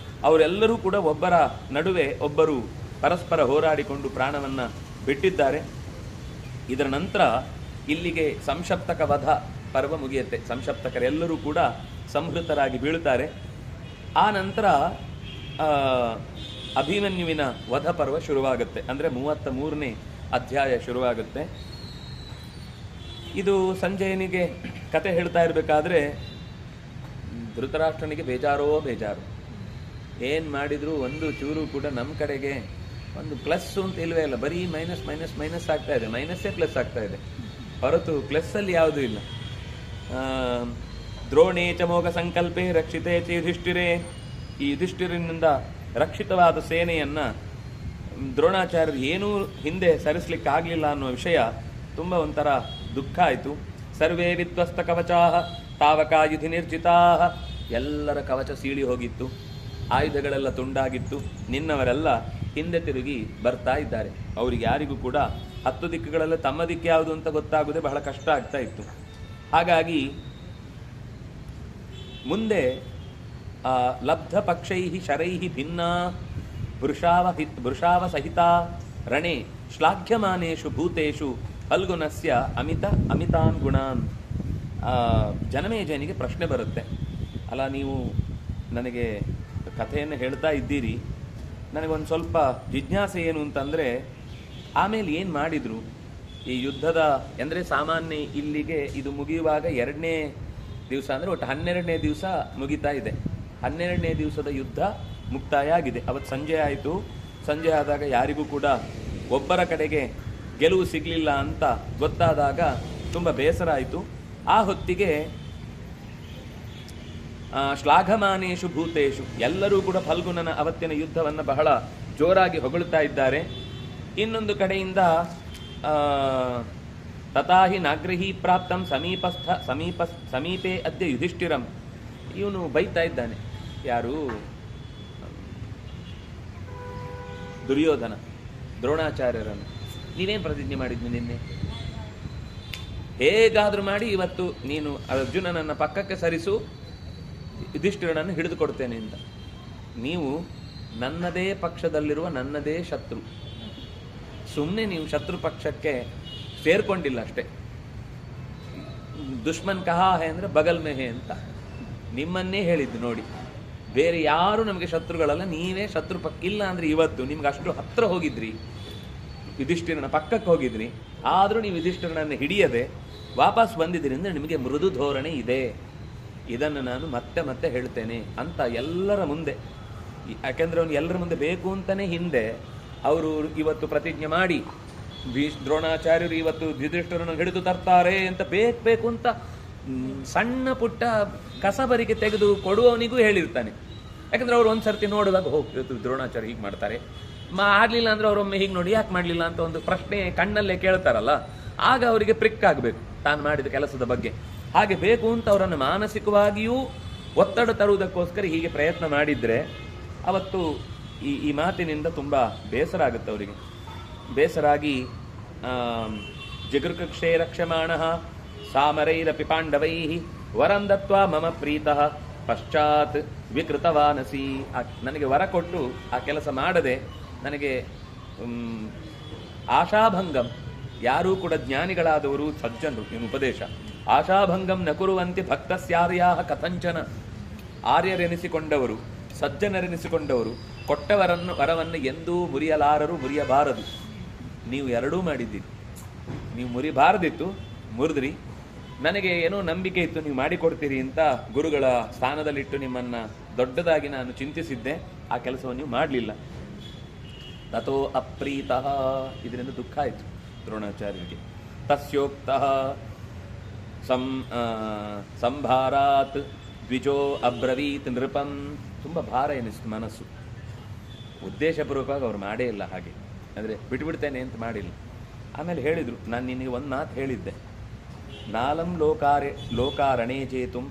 ಅವರೆಲ್ಲರೂ ಕೂಡ ಒಬ್ಬರ ನಡುವೆ ಒಬ್ಬರು ಪರಸ್ಪರ ಹೋರಾಡಿಕೊಂಡು ಪ್ರಾಣವನ್ನ ಬಿಟ್ಟಿದ್ದಾರೆ. ಇದರ ನಂತರ ಇಲ್ಲಿಗೆ ಸಂಶಪ್ತಕ ವಧ ಪರ್ವ ಮುಗಿಯುತ್ತೆ. ಸಂಶಪ್ತಕರೆಲ್ಲರೂ ಕೂಡ ಸಂಹೃತರಾಗಿ ಬೀಳುತ್ತಾರೆ. ಆ ನಂತರ ಅಭಿಮನ್ಯುವಿನ ವಧ ಪರ್ವ ಶುರುವಾಗುತ್ತೆ. ಅಂದ್ರೆ 33ನೇ ಅಧ್ಯಾಯ ಶುರುವಾಗುತ್ತೆ. ಇದು ಸಂಜಯನಿಗೆ ಕತೆ ಹೇಳ್ತಾ ಇರಬೇಕಾದ್ರೆ ಧೃತರಾಷ್ಟ್ರನಿಗೆ ಬೇಜಾರು. ಏನ್ ಮಾಡಿದ್ರು ಒಂದು ಚೂರು ಕೂಡ ನಮ್ಮ ಕಡೆಗೆ ಒಂದು ಪ್ಲಸ್ ಅಂತ ಇಲ್ವೇ ಇಲ್ಲ, ಬರೀ ಮೈನಸ್ ಆಗ್ತಾ ಇದೆ, ಮೈನಸ್ಸೇ ಪ್ಲಸ್ ಆಗ್ತಾ ಇದೆ ಹೊರತು ಪ್ಲಸ್ ಅಲ್ಲಿ ಯಾವುದೂ ಇಲ್ಲ. ದ್ರೋಣೇ ಚ ಮೋಘ ಸಂಕಲ್ಪೆ ರಕ್ಷಿತೇ ಚ ಯುಧಿಷ್ಠಿರೇ. ಈ ಯುಧಿಷ್ಠಿರನಿಂದ ರಕ್ಷಿತವಾದ ಸೇನೆಯನ್ನ ದ್ರೋಣಾಚಾರ್ಯರು ಏನೂ ಹಿಂದೆ ಸರಿಸಲಿಕ್ಕೆ ಆಗಲಿಲ್ಲ ಅನ್ನೋ ವಿಷಯ ತುಂಬ ಒಂಥರ ದುಃಖ ಆಯಿತು. ಸರ್ವೇ ವಿಧ್ವಸ್ತ ಕವಚಾಹ ತಾವಕ ಯುಧಿ ನಿರ್ಜಿತಾ. ಎಲ್ಲರ ಕವಚ ಸೀಳಿ ಹೋಗಿತ್ತು, ಆಯುಧಗಳೆಲ್ಲ ತುಂಡಾಗಿತ್ತು. ನಿನ್ನವರೆಲ್ಲ ಹಿಂದೆ ತಿರುಗಿ ಬರ್ತಾ ಇದ್ದಾರೆ. ಅವರಿಗೆ ಯಾರಿಗೂ ಕೂಡ 10 ದಿಕ್ಕುಗಳಲ್ಲಿ ತಮ್ಮ ದಿಕ್ಕು ಯಾವುದು ಅಂತ ಗೊತ್ತಾಗುವುದೇ ಬಹಳ ಕಷ್ಟ ಆಗ್ತಾ ಇತ್ತು. ಹಾಗಾಗಿ ಮುಂದೆ ಲಬ್ಧ ಪಕ್ಷೈಹಿ ಶರೈಹಿ ಭಿನ್ನಾ ವೃಷಾವ ಸಹಿತ ರಣೆ ಶ್ಲಾಘ್ಯಮಾನೇಷು ಭೂತೇಷು ಫಲ್ಗುನಸ್ಯ ಅಮಿತಾನ್ ಗುಣಾನ್. ಜನಮೇಜಯನಿಗೆ ಪ್ರಶ್ನೆ ಬರುತ್ತೆ, ಅಲ್ಲ ನೀವು ನನಗೆ ಕಥೆಯನ್ನು ಹೇಳ್ತಾ ಇದ್ದೀರಿ, ನನಗೊಂದು ಸ್ವಲ್ಪ ಜಿಜ್ಞಾಸೆ ಏನು ಅಂತಂದರೆ ಆಮೇಲೆ ಏನು ಮಾಡಿದರು ಈ ಯುದ್ಧದ ಅಂದರೆ ಸಾಮಾನ್ಯ ಇಲ್ಲಿಗೆ ಇದು ಮುಗಿಯುವಾಗ 2ನೇ ದಿವಸ ಅಂದರೆ ಒಟ್ಟು 12ನೇ ದಿವಸ ಮುಗಿತಾ ಇದೆ. 12ನೇ ದಿವಸದ ಯುದ್ಧ ಮುಕ್ತಾಯ ಆಗಿದೆ. ಅವತ್ತು ಸಂಜೆ ಆಯಿತು. ಸಂಜೆ ಆದಾಗ ಯಾರಿಗೂ ಕೂಡ ಒಬ್ಬರ ಕಡೆಗೆ ಗೆಲುವು ಸಿಗಲಿಲ್ಲ ಅಂತ ಗೊತ್ತಾದಾಗ ತುಂಬ ಬೇಸರ ಆಯಿತು. ಆ ಹೊತ್ತಿಗೆ ಶ್ಲಾಘಮಾನೇಷು ಭೂತೇಷು ಎಲ್ಲರೂ ಕೂಡ ಫಲ್ಗುನನ ಅವತ್ತಿನ ಯುದ್ಧವನ್ನು ಬಹಳ ಜೋರಾಗಿ ಹೊಗಳುತ್ತಾ ಇದ್ದಾರೆ. ಇನ್ನೊಂದು ಕಡೆಯಿಂದ ತಥಾಹಿ ನಾಗ್ರಹಿ ಪ್ರಾಪ್ತಂ ಸಮೀಪೇ ಅದ್ಯ ಯುಧಿಷ್ಠಿರಂ. ಇವನು ಬೈತಾ ಇದ್ದಾನೆ. ಯಾರು? ದುರ್ಯೋಧನ ದ್ರೋಣಾಚಾರ್ಯರನ್ನು. ನೀವೇನು ಪ್ರತಿಜ್ಞೆ ಮಾಡಿದ್ನಿ ನಿನ್ನೆ? ಹೇಗಾದ್ರೂ ಮಾಡಿ ಇವತ್ತು ನೀನು ಅರ್ಜುನನನ್ನ ಪಕ್ಕಕ್ಕೆ ಸರಿಸು, ಯುಧಿಷ್ಠಿರನನ್ನು ಹಿಡಿದು ಕೊಡ್ತೇನೆ ಅಂತ. ನೀವು ನನ್ನದೇ ಪಕ್ಷದಲ್ಲಿರುವ ನನ್ನದೇ ಶತ್ರು, ಸುಮ್ಮನೆ ನೀವು ಶತ್ರು ಪಕ್ಷಕ್ಕೆ ಸೇರ್ಕೊಂಡಿಲ್ಲ ಅಷ್ಟೇ. ದುಶ್ಮನ್ ಕಹಾ ಹೇ ಅಂದರೆ ಬಗಲ್ ಮೇ ಹೇ ಅಂತ ನಿಮ್ಮನ್ನೇ ಹೇಳಿದ್ದು ನೋಡಿ. ಬೇರೆ ಯಾರು ನಮಗೆ ಶತ್ರುಗಳಲ್ಲ, ನೀವೇ ಶತ್ರು ಪಕ್ಕ. ಇಲ್ಲ ಅಂದರೆ ಇವತ್ತು ನಿಮ್ಗೆ ಅಷ್ಟು ಹತ್ರ ಹೋಗಿದ್ರಿ, ಯುಧಿಷ್ಠಿರನ ಪಕ್ಕಕ್ಕೆ ಹೋಗಿದ್ರಿ, ಆದರೂ ನೀವು ಯುಧಿಷ್ಠಿರನನ್ನು ಹಿಡಿಯದೆ ವಾಪಸ್ ಬಂದಿದ್ದೀರಿ ಅಂದರೆ ನಿಮಗೆ ಮೃದು ಧೋರಣೆ ಇದೆ. ಇದನ್ನು ನಾನು ಮತ್ತೆ ಮತ್ತೆ ಹೇಳ್ತೇನೆ ಅಂತ ಎಲ್ಲರ ಮುಂದೆ. ಯಾಕೆಂದರೆ ಅವನು ಎಲ್ಲರ ಮುಂದೆ ಬೇಕು ಅಂತಲೇ ಹಿಂದೆ ಅವರು ಇವತ್ತು ಪ್ರತಿಜ್ಞೆ ಮಾಡಿ ದ್ರೋಣಾಚಾರ್ಯರು ಇವತ್ತು ಯುಧಿಷ್ಠಿರನ ಹಿಡಿದು ತರ್ತಾರೆ ಅಂತ ಬೇಕು ಅಂತ ಸಣ್ಣ ಪುಟ್ಟ ಕಸಬರಿಗೆ ತೆಗೆದು ಕೊಡುವವನಿಗೂ ಹೇಳಿರ್ತಾನೆ. ಯಾಕಂದ್ರೆ ಅವ್ರು ಒಂದ್ಸರ್ತಿ ನೋಡುವಾಗ ಇವತ್ತು ದ್ರೋಣಾಚಾರ್ಯ ಹೀಗೆ ಮಾಡ್ತಾರೆ, ಮಾಡಲಿಲ್ಲ ಅಂದ್ರೆ ಅವರೊಮ್ಮೆ ಹೀಗೆ ನೋಡಿ ಯಾಕೆ ಮಾಡಲಿಲ್ಲ ಅಂತ ಒಂದು ಪ್ರಶ್ನೆ ಕಣ್ಣಲ್ಲೇ ಕೇಳ್ತಾರಲ್ಲ, ಆಗ ಅವರಿಗೆ ಪ್ರಿಕ್ ಆಗಬೇಕು ತಾನು ಮಾಡಿದ ಕೆಲಸದ ಬಗ್ಗೆ. ಹಾಗೆ ಬೇಕು ಅಂತ ಅವರನ್ನು ಮಾನಸಿಕವಾಗಿಯೂ ಒತ್ತಡ ತರುವುದಕ್ಕೋಸ್ಕರ ಹೀಗೆ ಪ್ರಯತ್ನ ಮಾಡಿದರೆ ಅವತ್ತು ಈ ಮಾತಿನಿಂದ ತುಂಬ ಬೇಸರ ಆಗುತ್ತೆ ಅವರಿಗೆ. ಬೇಸರಾಗಿ ಜಿಗೃಕಕ್ಷೇ ರಕ್ಷಮಾಣ ಸಾಮರೈರಪಿ ಪಾಂಡವೈ ವರಂ ದತ್ವಾ ಮಮ ಪ್ರೀತಃ ಪಶ್ಚಾತ್ ವಿಕೃತವಾನಸಿ. ನನಗೆ ವರ ಕೊಟ್ಟು ಆ ಕೆಲಸ ಮಾಡದೆ ನನಗೆ ಆಶಾಭಂಗಂ, ಯಾರೂ ಕೂಡ ಜ್ಞಾನಿಗಳಾದವರು ಸಜ್ಜನರು, ಇವನು ಉಪದೇಶ, ಆಶಾಭಂಗಂ ನ ಕುರುವಂತೆ ಭಕ್ತಸ್ಯಾರ್ಯಾ ಕಥಂಚನ. ಆರ್ಯರೆನಿಸಿಕೊಂಡವರು, ಸಜ್ಜನರೆನಿಸಿಕೊಂಡವರು ವರವನ್ನು ಎಂದೂ ಮುರಿಯಬಾರದು. ನೀವು ಎರಡೂ ಮಾಡಿದ್ದೀರಿ. ನೀವು ಮುರಿಬಾರದಿತ್ತು, ಮುರಿದ್ರಿ. ನನಗೆ ಏನೋ ನಂಬಿಕೆ ಇತ್ತು ನೀವು ಮಾಡಿಕೊಡ್ತೀರಿ ಅಂತ ಗುರುಗಳ ಸ್ಥಾನದಲ್ಲಿಟ್ಟು ನಿಮ್ಮನ್ನು ದೊಡ್ಡದಾಗಿ ನಾನು ಚಿಂತಿಸಿದ್ದೆ, ಆ ಕೆಲಸವನ್ನು ನೀವು ಮಾಡಲಿಲ್ಲ. ತಥೋ ಅಪ್ರೀತಃ, ಇದರಿಂದ ದುಃಖ ಆಯಿತು ದ್ರೋಣಾಚಾರ್ಯರಿಗೆ. ತಸ್ಯೋಕ್ತಃ ಸಂಭಾರಾತ್ ದ್ವಿಜೋ ಅಬ್ರವೀತ್ ನೃಪಂ. ತುಂಬ ಭಾರ ಎನಿಸ್ತು ಮನಸ್ಸು. ಉದ್ದೇಶಪೂರ್ವಕವಾಗಿ ಅವ್ರು ಮಾಡೇ ಇಲ್ಲ ಹಾಗೆ, ಅಂದರೆ ಬಿಟ್ಬಿಡ್ತೇನೆ ಅಂತ ಮಾಡಿಲ್ಲ. ಆಮೇಲೆ ಹೇಳಿದರು, ನಾನು ನಿನಗೆ ಒಂದು ಮಾತು ಹೇಳಿದ್ದೆ, ನಾಲಂ ಲೋಕಾರಣೇ ಜೇತುಂ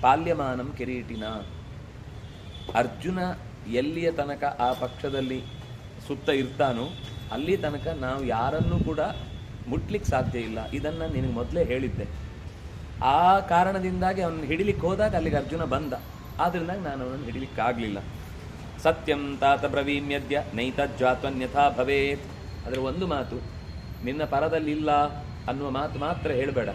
ಪಾಲ್ಯಮಾನಂ ಕಿರೀಟಿನ. ಅರ್ಜುನ ಎಲ್ಲಿಯ ತನಕ ಆ ಪಕ್ಷದಲ್ಲಿ ಸುತ್ತ ಇರ್ತಾನೋ ಅಲ್ಲಿ ತನಕ ನಾವು ಯಾರನ್ನೂ ಕೂಡ ಮುಟ್ಲಿಕ್ಕೆ ಸಾಧ್ಯ ಇಲ್ಲ. ಇದನ್ನು ನಿನಗೆ ಮೊದಲೇ ಹೇಳಿದ್ದೆ. ಆ ಕಾರಣದಿಂದಾಗಿ ಅವನು ಹಿಡಿಲಿಕ್ಕೆ ಹೋದಾಗ ಅಲ್ಲಿಗೆ ಅರ್ಜುನ ಬಂದ, ಆದ್ರಿಂದ ನಾನು ಅವನನ್ನು ಹಿಡಿಲಿಕ್ಕಾಗಲಿಲ್ಲ. ಸತ್ಯಂ ತಾತ ಬ್ರವೀಮ್ಯದ್ಯ ನೈತಜ್ಜಾತ್ವನ್ಯಥಾ ಭವೇತ್. ಅದರ ಒಂದು ಮಾತು, ನಿನ್ನ ಪರದಲ್ಲಿಲ್ಲ ಅನ್ನುವ ಮಾತು ಮಾತ್ರ ಹೇಳಬೇಡ.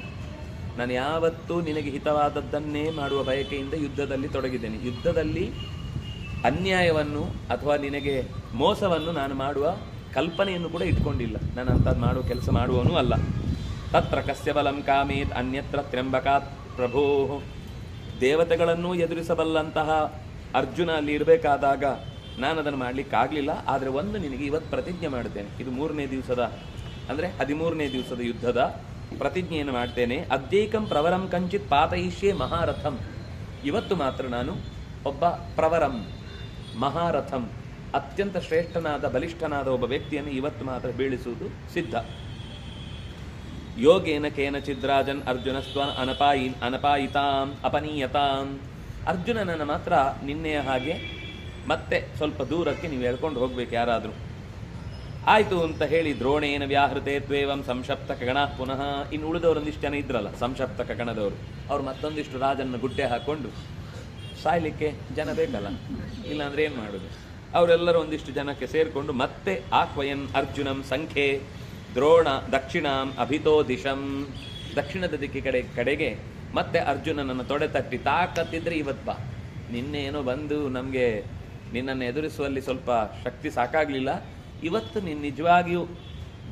ನಾನು ಯಾವತ್ತೂ ನಿನಗೆ ಹಿತವಾದದ್ದನ್ನೇ ಮಾಡುವ ಬಯಕೆಯಿಂದ ಯುದ್ಧದಲ್ಲಿ ತೊಡಗಿದ್ದೇನೆ. ಯುದ್ಧದಲ್ಲಿ ಅನ್ಯಾಯವನ್ನು ಅಥವಾ ನಿನಗೆ ಮೋಸವನ್ನು ನಾನು ಮಾಡುವ ಕಲ್ಪನೆಯನ್ನು ಕೂಡ ಇಟ್ಕೊಂಡಿಲ್ಲ. ನಾನು ಅಂಥದ್ದು ಮಾಡುವ ಕೆಲಸ ಮಾಡುವವನೂ ಅಲ್ಲ. ತತ್ರ ಕಸ್ಯ ಬಲಂ ಕಾಮೇತ್ ಅನ್ಯತ್ರ ತ್ರ್ಯಂಬಕಾತ್ ಪ್ರಭೋ. ದೇವತೆಗಳನ್ನೂ ಎದುರಿಸಬಲ್ಲಂತಹ ಅರ್ಜುನ ಅಲ್ಲಿ ಇರಬೇಕಾದಾಗ ನಾನು ಅದನ್ನು ಮಾಡಲಿಕ್ಕಾಗಲಿಲ್ಲ. ಆದರೆ ಒಂದು ನಿನಗೆ ಇವತ್ತು ಪ್ರತಿಜ್ಞೆ ಮಾಡ್ತೇನೆ, ಇದು 3ನೇ ದಿವಸದ ಅಂದರೆ 13ನೇ ದಿವಸದ ಯುದ್ಧದ ಪ್ರತಿಜ್ಞೆಯನ್ನು ಮಾಡ್ತೇನೆ. ಅದ್ಯೈಕಂ ಪ್ರವರಂ ಕಂಚಿತ್ ಪಾತಯಿಷ್ಯೆ ಮಹಾರಥಂ. ಇವತ್ತು ಮಾತ್ರ ನಾನು ಒಬ್ಬ ಪ್ರವರಂ ಮಹಾರಥಂ, ಅತ್ಯಂತ ಶ್ರೇಷ್ಠನಾದ ಬಲಿಷ್ಠನಾದ ಒಬ್ಬ ವ್ಯಕ್ತಿಯನ್ನು ಇವತ್ತು ಮಾತ್ರ ಬೀಳಿಸುವುದು ಸಿದ್ಧ. ಯೋಗೇನ ಕೇನಚಿದ್ರಾಜನ್ ಅರ್ಜುನಸ್ತ್ವ ಅನಪಾಯಿತಾಂ ಅಪನೀಯತಾಂ. ಅರ್ಜುನನನ್ನು ಮಾತ್ರ ನಿನ್ನೆಯ ಹಾಗೆ ಮತ್ತೆ ಸ್ವಲ್ಪ ದೂರಕ್ಕೆ ನೀವು ಎಳ್ಕೊಂಡು ಹೋಗ್ಬೇಕು ಯಾರಾದರೂ. ಆಯಿತು ಅಂತ ಹೇಳಿ ದ್ರೋಣೇನ ವ್ಯಾಹೃತೆ ತ್ವೇವಂ ಸಂಶಪ್ತಕ ಗಣ ಪುನಃ. ಇನ್ನು ಉಳಿದವರೊಂದಿಷ್ಟು ಜನ ಇದ್ರಲ್ಲ ಸಂಶಪ್ತಕ ಗಣದವರು, ಅವ್ರು ಮತ್ತೊಂದಿಷ್ಟು ರಾಜನ ಗುಡ್ಡೆ ಹಾಕ್ಕೊಂಡು ಸಾಯ್ಲಿಕ್ಕೆ ಜನ ಬೇಕಲ್ಲ, ಇಲ್ಲಾಂದ್ರೆ ಏನು ಮಾಡೋದು. ಅವರೆಲ್ಲರೂ ಒಂದಿಷ್ಟು ಜನಕ್ಕೆ ಸೇರಿಕೊಂಡು ಮತ್ತೆ ಆಹ್ವಯನ್ ಅರ್ಜುನಂ ಸಂಖ್ಯೆ ದ್ರೋಣ ದಕ್ಷಿಣಾಂ ಅಭಿತೋ ದಿಶಂ. ದಕ್ಷಿಣದ ಕಡೆಗೆ ಮತ್ತೆ ಅರ್ಜುನನನ್ನು ತೊಡೆ ತಟ್ಟಿ, ತಾಕತ್ತಿದ್ರೆ ಇವತ್ತು ಬಾ, ನಿನ್ನೆ ಏನೋ ಬಂದು ನಮಗೆ ನಿನ್ನನ್ನು ಎದುರಿಸುವಲ್ಲಿ ಸ್ವಲ್ಪ ಶಕ್ತಿ ಸಾಕಾಗಲಿಲ್ಲ, ಇವತ್ತು ನೀನು ನಿಜವಾಗಿಯೂ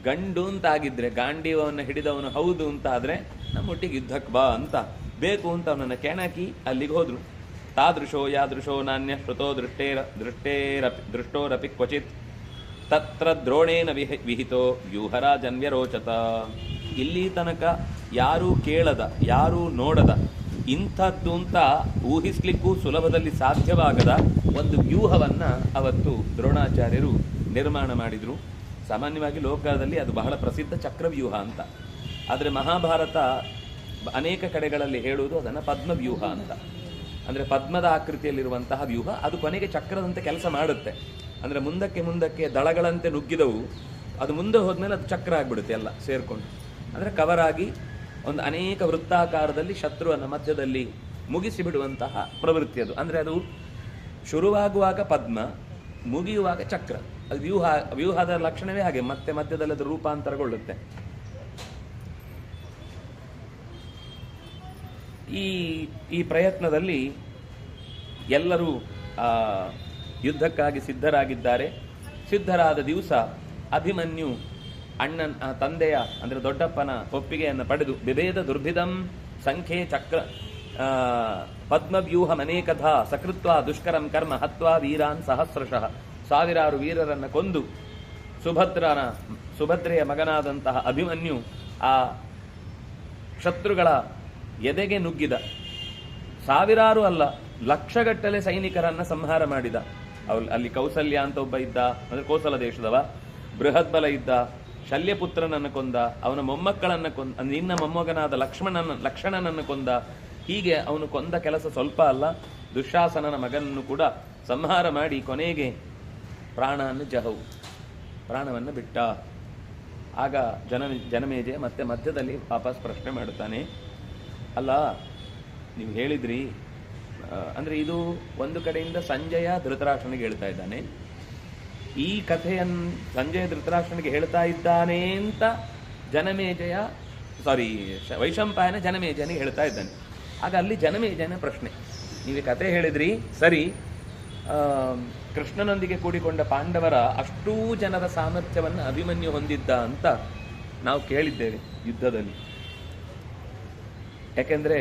ಗಂಡು ಅಂತಾಗಿದ್ದರೆ, ಗಾಂಡೀವವನ್ನು ಹಿಡಿದವನು ಹೌದು ಅಂತ ಆದರೆ ನಮ್ಮೊಟ್ಟಿಗೆ ಯುದ್ಧಕ್ಕೆ ಬಾ ಅಂತ ಬೇಕು ಅಂತ ಅವನನ್ನು ಕೆಣಕಿ ಅಲ್ಲಿಗೆ ಹೋದರು. ತಾದೃಶೋ ಯಾದೃಶೋ ನಾಣ್ಯ ಶ್ರುತೋ ದೃಷ್ಟೋರಪಿ ಕ್ವಚಿತ್ ತತ್ರ ದ್ರೋಣೇನ ವಿಹಿತೋ ವ್ಯೂಹರಾಜನ್ವ್ಯರೋಚತ. ಇಲ್ಲಿ ತನಕ ಯಾರೂ ಕೇಳದ, ಯಾರೂ ನೋಡದ, ಇಂಥದ್ದು ಅಂತ ಊಹಿಸ್ಲಿಕ್ಕೂ ಸುಲಭದಲ್ಲಿ ಸಾಧ್ಯವಾಗದ ಒಂದು ವ್ಯೂಹವನ್ನು ಅವತ್ತು ದ್ರೋಣಾಚಾರ್ಯರು ನಿರ್ಮಾಣ ಮಾಡಿದರು. ಸಾಮಾನ್ಯವಾಗಿ ಲೋಕದಲ್ಲಿ ಅದು ಬಹಳ ಪ್ರಸಿದ್ಧ ಚಕ್ರವ್ಯೂಹ ಅಂತ. ಆದರೆ ಮಹಾಭಾರತ ಅನೇಕ ಕಡೆಗಳಲ್ಲಿ ಹೇಳುವುದು ಅದನ್ನು ಪದ್ಮವ್ಯೂಹ ಅಂತ. ಅಂದರೆ ಪದ್ಮದ ಆಕೃತಿಯಲ್ಲಿರುವಂತಹ ವ್ಯೂಹ, ಅದು ಕೊನೆಗೆ ಚಕ್ರದಂತೆ ಕೆಲಸ ಮಾಡುತ್ತೆ. ಅಂದರೆ ಮುಂದಕ್ಕೆ ದಳಗಳಂತೆ ನುಗ್ಗಿದವು, ಅದು ಮುಂದೆ ಹೋದ್ಮೇಲೆ ಅದು ಚಕ್ರ ಆಗಿಬಿಡುತ್ತೆ ಎಲ್ಲ ಸೇರಿಕೊಂಡು. ಅಂದರೆ ಕವರ್ ಆಗಿ ಒಂದು ಅನೇಕ ವೃತ್ತಾಕಾರದಲ್ಲಿ ಶತ್ರುವನ್ನು ಮಧ್ಯದಲ್ಲಿ ಮುಗಿಸಿಬಿಡುವಂತಹ ಪ್ರವೃತ್ತಿ ಅದು. ಅಂದರೆ ಅದು ಶುರುವಾಗುವಾಗ ಪದ್ಮ, ಮುಗಿಯುವಾಗ ಚಕ್ರ. ಅದು ವ್ಯೂಹದ ಲಕ್ಷಣವೇ ಹಾಗೆ. ಮತ್ತೆ ಮಧ್ಯದಲ್ಲಿ ಅದು ರೂಪಾಂತರಗೊಳ್ಳುತ್ತೆ. ಈ ಪ್ರಯತ್ನದಲ್ಲಿ ಎಲ್ಲರೂ ಯುದ್ಧಕ್ಕಾಗಿ ಸಿದ್ಧರಾಗಿದ್ದಾರೆ. ಸಿದ್ಧರಾದ ದಿವಸ ಅಭಿಮನ್ಯು ತಂದೆಯ ಅಂದರೆ ದೊಡ್ಡಪ್ಪನ ಒಪ್ಪಿಗೆಯನ್ನು ಪಡೆದು ಬಿಭೇದ ದುರ್ಭಿದಂ ಸಂಖ್ಯೆ ಚಕ್ರ ಪದ್ಮವ್ಯೂಹ ಅನೇಕಧ ಸಕೃತ್ವ ದುಷ್ಕರಂ ಕರ್ಮ ಹತ್ವಾ ವೀರಾನ್ ಸಹಸ್ರಶಃ, ಸಾವಿರಾರು ವೀರರನ್ನು ಕೊಂದು ಸುಭದ್ರೆಯ ಮಗನಾದಂತಹ ಅಭಿಮನ್ಯು ಆ ಶತ್ರುಗಳ ಎದೆಗೆ ನುಗ್ಗಿದ. ಸಾವಿರಾರು ಅಲ್ಲ, ಲಕ್ಷಗಟ್ಟಲೆ ಸೈನಿಕರನ್ನ ಸಂಹಾರ ಮಾಡಿದ. ಅಲ್ಲಿ ಕೌಸಲ್ಯ ಅಂತ ಒಬ್ಬ ಇದ್ದ, ಅಂದ್ರೆ ಕೋಸಲ ದೇಶದವ. ಬೃಹದ್ಬಲ ಇದ್ದ, ಶಲ್ಯಪುತ್ರನನ್ನು ಕೊಂದ, ಅವನ ಮೊಮ್ಮಕ್ಕಳನ್ನು ಕೊಂದ, ನಿನ್ನ ಮೊಮ್ಮಗನಾದ ಲಕ್ಷಣನನ್ನು ಕೊಂದ. ಹೀಗೆ ಅವನು ಕೊಂದ ಕೆಲಸ ಸ್ವಲ್ಪ ಅಲ್ಲ. ದುಶ್ಯಾಸನನ ಮಗನನ್ನು ಕೂಡ ಸಂಹಾರ ಮಾಡಿ ಕೊನೆಗೆ ಪ್ರಾಣವನ್ನು ಬಿಟ್ಟ. ಆಗ ಜನಮೇಜಯ ಮತ್ತೆ ಮಧ್ಯದಲ್ಲಿ ವಾಪಸ್ ಪ್ರಶ್ನೆ ಮಾಡುತ್ತಾನೆ, ಅಲ್ಲ ನೀವು ಹೇಳಿದ್ರಿ, ಅಂದ್ರೆ ಇದು ಒಂದು ಕಡೆಯಿಂದ ಸಂಜಯ ಧೃತರಾಷ್ಟ್ರನಿಗೆ ಹೇಳ್ತಾ ಇದ್ದಾನೆ. ಈ ಕಥೆಯನ್ನು ಸಂಜಯ ಧೃತರಾಷ್ಟ್ರನಿಗೆ ಹೇಳ್ತಾ ಇದ್ದಾನೆ ಅಂತ ವೈಶಂಪಾಯನ ಜನಮೇಜಯನಿಗೆ ಹೇಳ್ತಾ ಇದ್ದಾನೆ. ಆಗ ಅಲ್ಲಿ ಜನಮೇಜಯನ ಪ್ರಶ್ನೆ, ನೀವು ಕಥೆ ಹೇಳಿದ್ರಿ ಸರಿ, ಕೃಷ್ಣನೊಂದಿಗೆ ಕೂಡಿಕೊಂಡ ಪಾಂಡವರ ಅಷ್ಟೂ ಜನರ ಸಾಮರ್ಥ್ಯವನ್ನು ಅಭಿಮನ್ಯು ಹೊಂದಿದ್ದ ಅಂತ ನಾವು ಕೇಳಿದ್ದೇವೆ ಯುದ್ಧದಲ್ಲಿ. ಯಾಕೆಂದ್ರೆ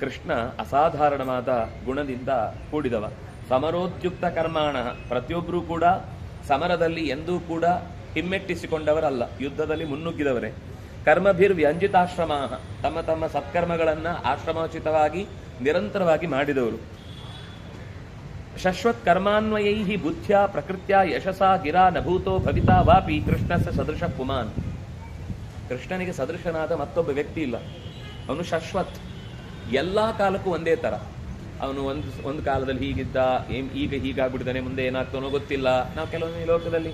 ಕೃಷ್ಣ ಅಸಾಧಾರಣವಾದ ಗುಣದಿಂದ ಕೂಡಿದವ. ಸಮರೋದ್ಯುಕ್ತ ಕರ್ಮಾಣ, ಪ್ರತಿಯೊಬ್ಬರೂ ಕೂಡ ಸಮರದಲ್ಲಿ ಎಂದೂ ಕೂಡ ಹಿಮ್ಮೆಟ್ಟಿಸಿಕೊಂಡವರಲ್ಲ, ಯುದ್ಧದಲ್ಲಿ ಮುನ್ನುಗ್ಗಿದವರೇ. ಕರ್ಮಭಿರ್ ವ್ಯಂಜಿತಾಶ್ರಮ, ತಮ್ಮ ತಮ್ಮ ಸತ್ಕರ್ಮಗಳನ್ನು ಆಶ್ರಮೋಚಿತವಾಗಿ ನಿರಂತರವಾಗಿ ಮಾಡಿದವರು. ಶಶ್ವತ್ ಕರ್ಮಾನ್ವಯೈ ಬುದ್ಧ್ಯ ಪ್ರಕೃತ್ಯ ಯಶಸಾ ಗಿರಾ ನಭೂತೋ ಭವಿತಾ ವಾಪಿ ಕೃಷ್ಣಸ್ಯ ಸದೃಶ ಪುಮಾನ್. ಕೃಷ್ಣನಿಗೆ ಸದೃಶನಾದ ಮತ್ತೊಬ್ಬ ವ್ಯಕ್ತಿ ಇಲ್ಲ. ಅವನು ಶಶ್ವತ್, ಎಲ್ಲಾ ಕಾಲಕ್ಕೂ ಒಂದೇ ತರ. ಅವನು ಒಂದು ಕಾಲದಲ್ಲಿ ಹೀಗಿದ್ದ, ಈಗ ಹೀಗಾಗ್ಬಿಟ್ಟಿದ್ದಾನೆ, ಮುಂದೆ ಏನಾಗ್ತಾನೋ ಗೊತ್ತಿಲ್ಲ. ನಾವು ಕೆಲವೊಮ್ಮೆ ಲೋಕದಲ್ಲಿ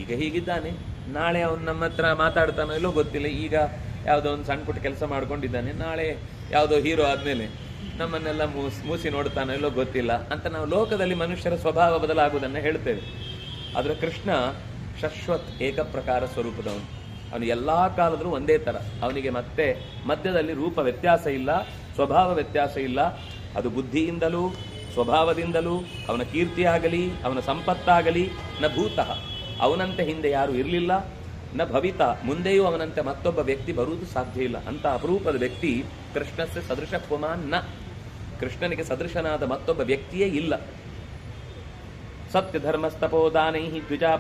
ಈಗ ಹೀಗಿದ್ದಾನೆ, ನಾಳೆ ಅವನು ನಮ್ಮ ಹತ್ರ ಮಾತಾಡ್ತಾನೋ ಇಲ್ಲೋ ಗೊತ್ತಿಲ್ಲ. ಈಗ ಯಾವುದೋ ಒಂದು ಸಣ್ಣ ಪುಟ್ಟ ಕೆಲಸ ಮಾಡ್ಕೊಂಡಿದ್ದಾನೆ, ನಾಳೆ ಯಾವುದೋ ಹೀರೋ ಆದ್ಮೇಲೆ ನಮ್ಮನ್ನೆಲ್ಲ ಮೂಸಿ ನೋಡ್ತಾನೋ ಇಲ್ಲೋ ಗೊತ್ತಿಲ್ಲ ಅಂತ ನಾವು ಲೋಕದಲ್ಲಿ ಮನುಷ್ಯರ ಸ್ವಭಾವ ಬದಲಾಗುವುದನ್ನು ಹೇಳ್ತೇವೆ. ಆದರೆ ಕೃಷ್ಣ ಶಶ್ವತ್ ಏಕಪ್ರಕಾರ ಸ್ವರೂಪದವನು. ಅವನು ಎಲ್ಲಾ ಕಾಲದಲ್ಲೂ ಒಂದೇ ತರ. ಅವನಿಗೆ ಮತ್ತೆ ಮಧ್ಯದಲ್ಲಿ ರೂಪ ವ್ಯತ್ಯಾಸ ಇಲ್ಲ, ಸ್ವಭಾವ ವ್ಯತ್ಯಾಸ ಇಲ್ಲ. ಅದು ಬುದ್ಧಿಯಿಂದಲೂ ಸ್ವಭಾವದಿಂದಲೂ ಅವನ ಕೀರ್ತಿಯಾಗಲಿ ಅವನ ಸಂಪತ್ತಾಗಲಿ ನ ಭೂತಃ, ಅವನಂತೆ ಹಿಂದೆ ಯಾರು ಇರಲಿಲ್ಲ, ನ ಭವಿತ, ಮುಂದೆಯೂ ಅವನಂತೆ ಮತ್ತೊಬ್ಬ ವ್ಯಕ್ತಿ ಬರುವುದು ಸಾಧ್ಯ ಇಲ್ಲ. ಅಂತ ಅಪರೂಪದ ವ್ಯಕ್ತಿ ಕೃಷ್ಣಸ್ಯ ಸದೃಶ ಪುಮಾನ್ ನ, ಕೃಷ್ಣನಿಗೆ ಸದೃಶನಾದ ಮತ್ತೊಬ್ಬ ವ್ಯಕ್ತಿಯೇ ಇಲ್ಲ. ಸತ್ಯ ಧರ್ಮಸ್ತಪೋದಾನೈ ದ್ವಿಜಾ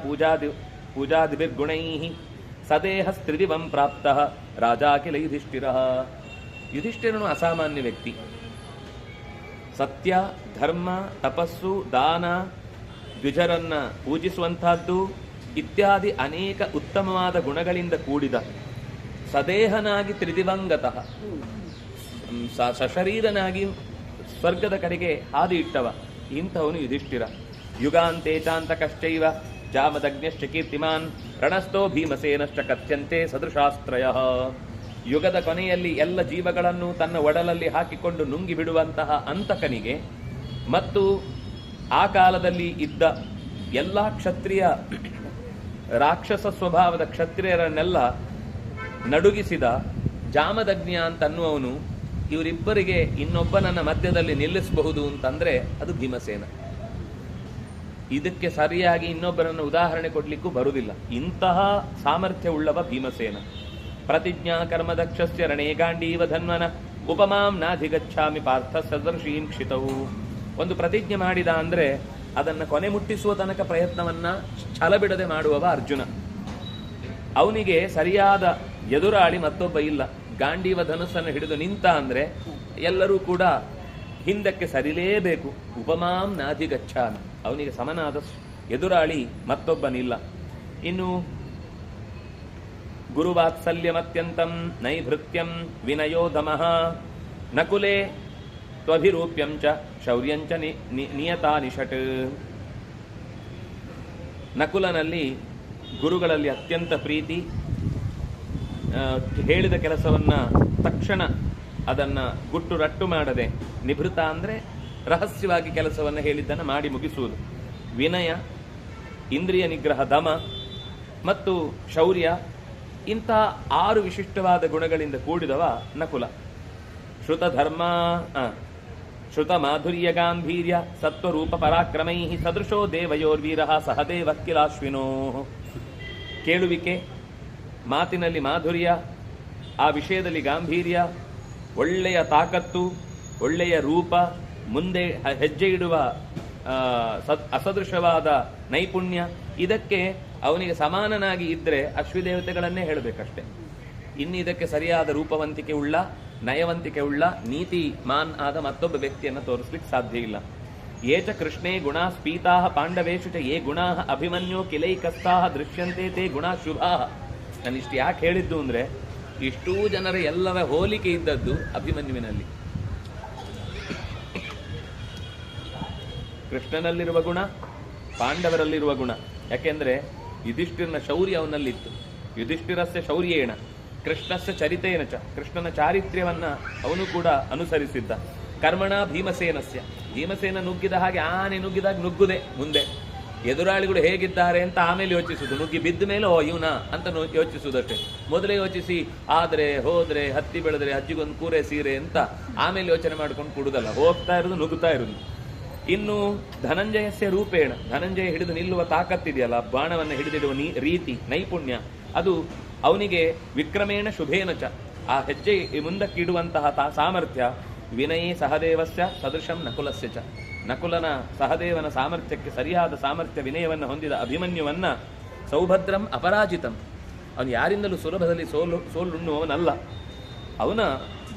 ಪೂಜಾದಿಭಿರ್ಗುಣೈ ಸದೇಹ ಸ್ತ್ರಿದಿವಂ ಪ್ರಾಪ್ತ ರಾಜಾ ಕಿಲ ಯುಧಿಷ್ಠಿರ. ಯುಧಿಷ್ಠಿರನು ಅಸಾಮಾನ್ಯ ವ್ಯಕ್ತಿ. ಸತ್ಯ, ಧರ್ಮ, ತಪಸ್ಸು, ದಾನ, ದ್ವಿಜರನ್ನ ಪೂಜಿಸುವಂತಹದ್ದು ಇತ್ಯಾದಿ ಅನೇಕ ಉತ್ತಮವಾದ ಗುಣಗಳಿಂದ ಕೂಡಿದ, ಸದೇಹನಾಗಿ ತ್ರಿದಿವಂಗತಃ, ಸಶರೀರನಾಗಿ ಸ್ವರ್ಗದ ಕಡೆಗೆ ಹಾದಿ ಇಟ್ಟವ ಇಂಥವನು ಯುಧಿಷ್ಠಿರ. ಯುಗಾಂತೆ ಚಾಂತ ಕಶ್ಚೈವ ಜಾಮದಗ್ನ್ಯಶ್ಚ ಕೀರ್ತಿಮಾನ್ ರಣಸ್ಥೋ ಭೀಮಸೇನಶ್ಚ ಕಥ್ಯಂತೆ ಸದೃಶಾಸ್ತ್ರಯ. ಯುಗದ ಕೊನೆಯಲ್ಲಿ ಎಲ್ಲ ಜೀವಗಳನ್ನು ತನ್ನ ಒಡಲಲ್ಲಿ ಹಾಕಿಕೊಂಡು ನುಂಗಿ ಬಿಡುವಂತಹ ಅಂತಕನಿಗೆ ಮತ್ತು ಆ ಕಾಲದಲ್ಲಿ ಇದ್ದ ಎಲ್ಲ ಕ್ಷತ್ರಿಯ ರಾಕ್ಷಸ ಸ್ವಭಾವದ ಕ್ಷತ್ರಿಯರನ್ನೆಲ್ಲ ನಡುಗಿಸಿದ ಜಾಮದಗ್ನ್ಯ ಅಂತನ್ನುವವನು, ಇವರಿಬ್ಬರಿಗೆ ಇನ್ನೊಬ್ಬನನ್ನ ಮಧ್ಯದಲ್ಲಿ ನಿಲ್ಲಿಸಬಹುದು ಅಂತಂದ್ರೆ ಅದು ಭೀಮಸೇನ. ಇದಕ್ಕೆ ಸರಿಯಾಗಿ ಇನ್ನೊಬ್ಬರನ್ನು ಉದಾಹರಣೆ ಕೊಡ್ಲಿಕ್ಕೂ ಬರುವುದಿಲ್ಲ. ಇಂತಹ ಸಾಮರ್ಥ್ಯ ಉಳ್ಳವ ಭೀಮಸೇನ. ಪ್ರತಿಜ್ಞಾ ಕರ್ಮದಕ್ಷಸ್ಯ ರಣೇ ಗಾಂಡೀವ ಧನ್ವನ ಉಪಮಾಂ ನಾಧಿಗಚ್ಛಾಮಿ ಪಾರ್ಥ ಸದರ್ಶೀಂ ಕ್ಷಿತವು. ಒಂದು ಪ್ರತಿಜ್ಞೆ ಮಾಡಿದ ಅಂದ್ರೆ ಅದನ್ನು ಕೊನೆ ಮುಟ್ಟಿಸುವ ತನಕ ಪ್ರಯತ್ನವನ್ನ ಛಲ ಬಿಡದೆ ಮಾಡುವವ ಅರ್ಜುನ. ಅವನಿಗೆ ಸರಿಯಾದ ಎದುರಾಳಿ ಮತ್ತೊಬ್ಬ ಇಲ್ಲ. ಗಾಂಡೀವ ಧನುಸ್ಸನ್ನು ಹಿಡಿದು ನಿಂತ ಅಂದ್ರೆ ಎಲ್ಲರೂ ಕೂಡ ಹಿಂದಕ್ಕೆ ಸರಿಲೇಬೇಕು. ಉಪಮಾಂ ನಾಧಿಗಚ್ಛಾಮಿ, ಅವನಿಗೆ ಸಮನಾದ ಎದುರಾಳಿ ಮತ್ತೊಬ್ಬನಿಲ್ಲ. ಇನ್ನು ಗುರುವಾತ್ಸಲ್ಯಮತ್ಯಂತಂ ನೈಭೃತ್ಯಂ ವಿನಯೋಧಮಃ ನಕುಲೆ ತ್ವಭಿರೂಪ್ಯಂ ಚ ಶೌರ್ಯಂಚ ನಿಯತಾನಿಷಟ್. ನಕುಲನಲ್ಲಿ ಗುರುಗಳಲ್ಲಿ ಅತ್ಯಂತ ಪ್ರೀತಿ, ಹೇಳಿದ ಕೆಲಸವನ್ನ ತಕ್ಷಣ ಅದನ್ನ ಗುಟ್ಟು ರಟ್ಟು ಮಾಡದೆ, ನಿಭೃತ ಅಂದ್ರೆ ರಹಸ್ಯವಾಗಿ ಕೆಲಸವನ್ನು ಹೇಳಿದ್ದನ್ನು ಮಾಡಿ ಮುಗಿಸುವುದು, ವಿನಯ, ಇಂದ್ರಿಯ ನಿಗ್ರಹ, ದಮ ಮತ್ತು ಶೌರ್ಯ, ಇಂಥ 6 ವಿಶಿಷ್ಟವಾದ ಗುಣಗಳಿಂದ ಕೂಡಿದವ ನಕುಲ. ಶ್ರುತ ಮಾಧುರ್ಯ ಗಾಂಭೀರ್ಯ ಸತ್ವರೂಪ ಪರಾಕ್ರಮೈ ಸದೃಶೋ ದೇವಯೋರ್ವೀರ ಸಹದೇವ ಕಿಲಾಶ್ವಿನೋ. ಕೇಳುವಿಕೆ, ಮಾತಿನಲ್ಲಿ ಮಾಧುರ್ಯ, ಆ ವಿಷಯದಲ್ಲಿ ಗಾಂಭೀರ್ಯ, ಒಳ್ಳೆಯ ತಾಕತ್ತು, ಒಳ್ಳೆಯ ರೂಪ, ಮುಂದೆ ಹೆಜ್ಜೆ ಇಡುವ ಅಸದೃಶವಾದ ನೈಪುಣ್ಯ, ಇದಕ್ಕೆ ಅವನಿಗೆ ಸಮಾನನಾಗಿ ಇದ್ರೆ ಅಶ್ವಿದೇವತೆಗಳನ್ನೇ ಹೇಳಬೇಕಷ್ಟೆ. ಇನ್ನು ಇದಕ್ಕೆ ಸರಿಯಾದ ರೂಪವಂತಿಕೆ ಉಳ್ಳ, ನಯವಂತಿಕೆ ಉಳ್ಳ, ನೀತಿಮಾನ್ ಆದ ಮತ್ತೊಬ್ಬ ವ್ಯಕ್ತಿಯನ್ನು ತೋರಿಸ್ಲಿಕ್ಕೆ ಸಾಧ್ಯ ಇಲ್ಲ. ಏಚ ಕೃಷ್ಣೇ ಗುಣಾ ಸ್ಪೀತಾ ಪಾಂಡವೇಶು ಚ ಯೇ ಗುಣಾ ಅಭಿಮನ್ಯೋ ಕಿಲೈಕಸ್ಥಾ ದೃಶ್ಯಂತೆ ತೇ ಗುಣಾ ಶುಭಾ. ನಾನು ಇಷ್ಟು ಯಾಕೆ ಹೇಳಿದ್ದು ಅಂದ್ರೆ, ಇಷ್ಟೂ ಜನರ ಎಲ್ಲವೇ ಹೋಲಿಕೆ ಇದ್ದದ್ದು ಅಭಿಮನ್ಯುವಿನಲ್ಲಿ. ಕೃಷ್ಣನಲ್ಲಿರುವ ಗುಣ, ಪಾಂಡವರಲ್ಲಿರುವ ಗುಣ. ಯಾಕೆಂದ್ರೆ ಯುಧಿಷ್ಠಿರನ ಶೌರ್ಯ ಅವನಲ್ಲಿತ್ತು. ಯುಧಿಷ್ಠಿರಸ್ಯ ಶೌರ್ಯೇಣ ಕೃಷ್ಣಸ್ಯ ಚರಿತೇನ ಚ. ಕೃಷ್ಣನ ಚಾರಿತ್ರ್ಯವನ್ನ ಅವನು ಕೂಡ ಅನುಸರಿಸಿದ್ದ. ಕರ್ಮಣ ಭೀಮಸೇನಸ್ಯ, ಭೀಮಸೇನ ನುಗ್ಗಿದ ಹಾಗೆ ಆನೆ ನುಗ್ಗಿದಾಗ ನುಗ್ಗುದೆ, ಮುಂದೆ ಎದುರಾಳಿಗಳು ಹೇಗಿದ್ದಾರೆ ಅಂತ ಆಮೇಲೆ ಯೋಚಿಸುದು. ನುಗ್ಗಿ ಬಿದ್ದ ಮೇಲೆ ಓ ಇವನ ಅಂತ ಯೋಚಿಸುವುದಷ್ಟೇ. ಮೊದಲೇ ಯೋಚಿಸಿ ಆದ್ರೆ ಹೋದ್ರೆ ಹತ್ತಿ ಬೆಳೆದ್ರೆ ಅಜ್ಜಿಗೊಂದು ಕೂರೆ ಸೀರೆ ಅಂತ ಆಮೇಲೆ ಯೋಚನೆ ಮಾಡ್ಕೊಂಡು ಕೊಡುದಲ್ಲ. ಹೋಗ್ತಾ ಇರುವುದು, ನುಗ್ಗುತ್ತಾ ಇರುವುದು. ಇನ್ನು ಧನಂಜಯಸ್ಯ ರೂಪೇಣ, ಧನಂಜಯ ಹಿಡಿದು ನಿಲ್ಲುವ ತಾಕತ್ತಿದೆಯಲ್ಲ, ಬಾಣವನ್ನು ಹಿಡಿದಿಡುವ ರೀತಿ, ನೈಪುಣ್ಯ, ಅದು ಅವನಿಗೆ ವಿಕ್ರಮೇಣ ಶುಭೇನ ಚ, ಆ ಹೆಜ್ಜೆ ಮುಂದಕ್ಕಿಡುವಂತಹ ಸಾಮರ್ಥ್ಯ. ವಿನಯೇ ಸಹದೇವಸ್ಯ ಸದೃಶಂ ನಕುಲಸ್ಯ ಚ, ನಕುಲನ ಸಹದೇವನ ಸಾಮರ್ಥ್ಯಕ್ಕೆ ಸರಿಯಾದ ಸಾಮರ್ಥ್ಯ ವಿನಯವನ್ನು ಹೊಂದಿದ ಅಭಿಮನ್ಯುವನ್ನ ಸೌಭದ್ರಂ ಅಪರಾಜಿತಂ, ಅವನು ಯಾರಿಂದಲೂ ಸುಲಭದಲ್ಲಿ ಸೋಲುಣ್ಣುವವನಲ್ಲ. ಅವನ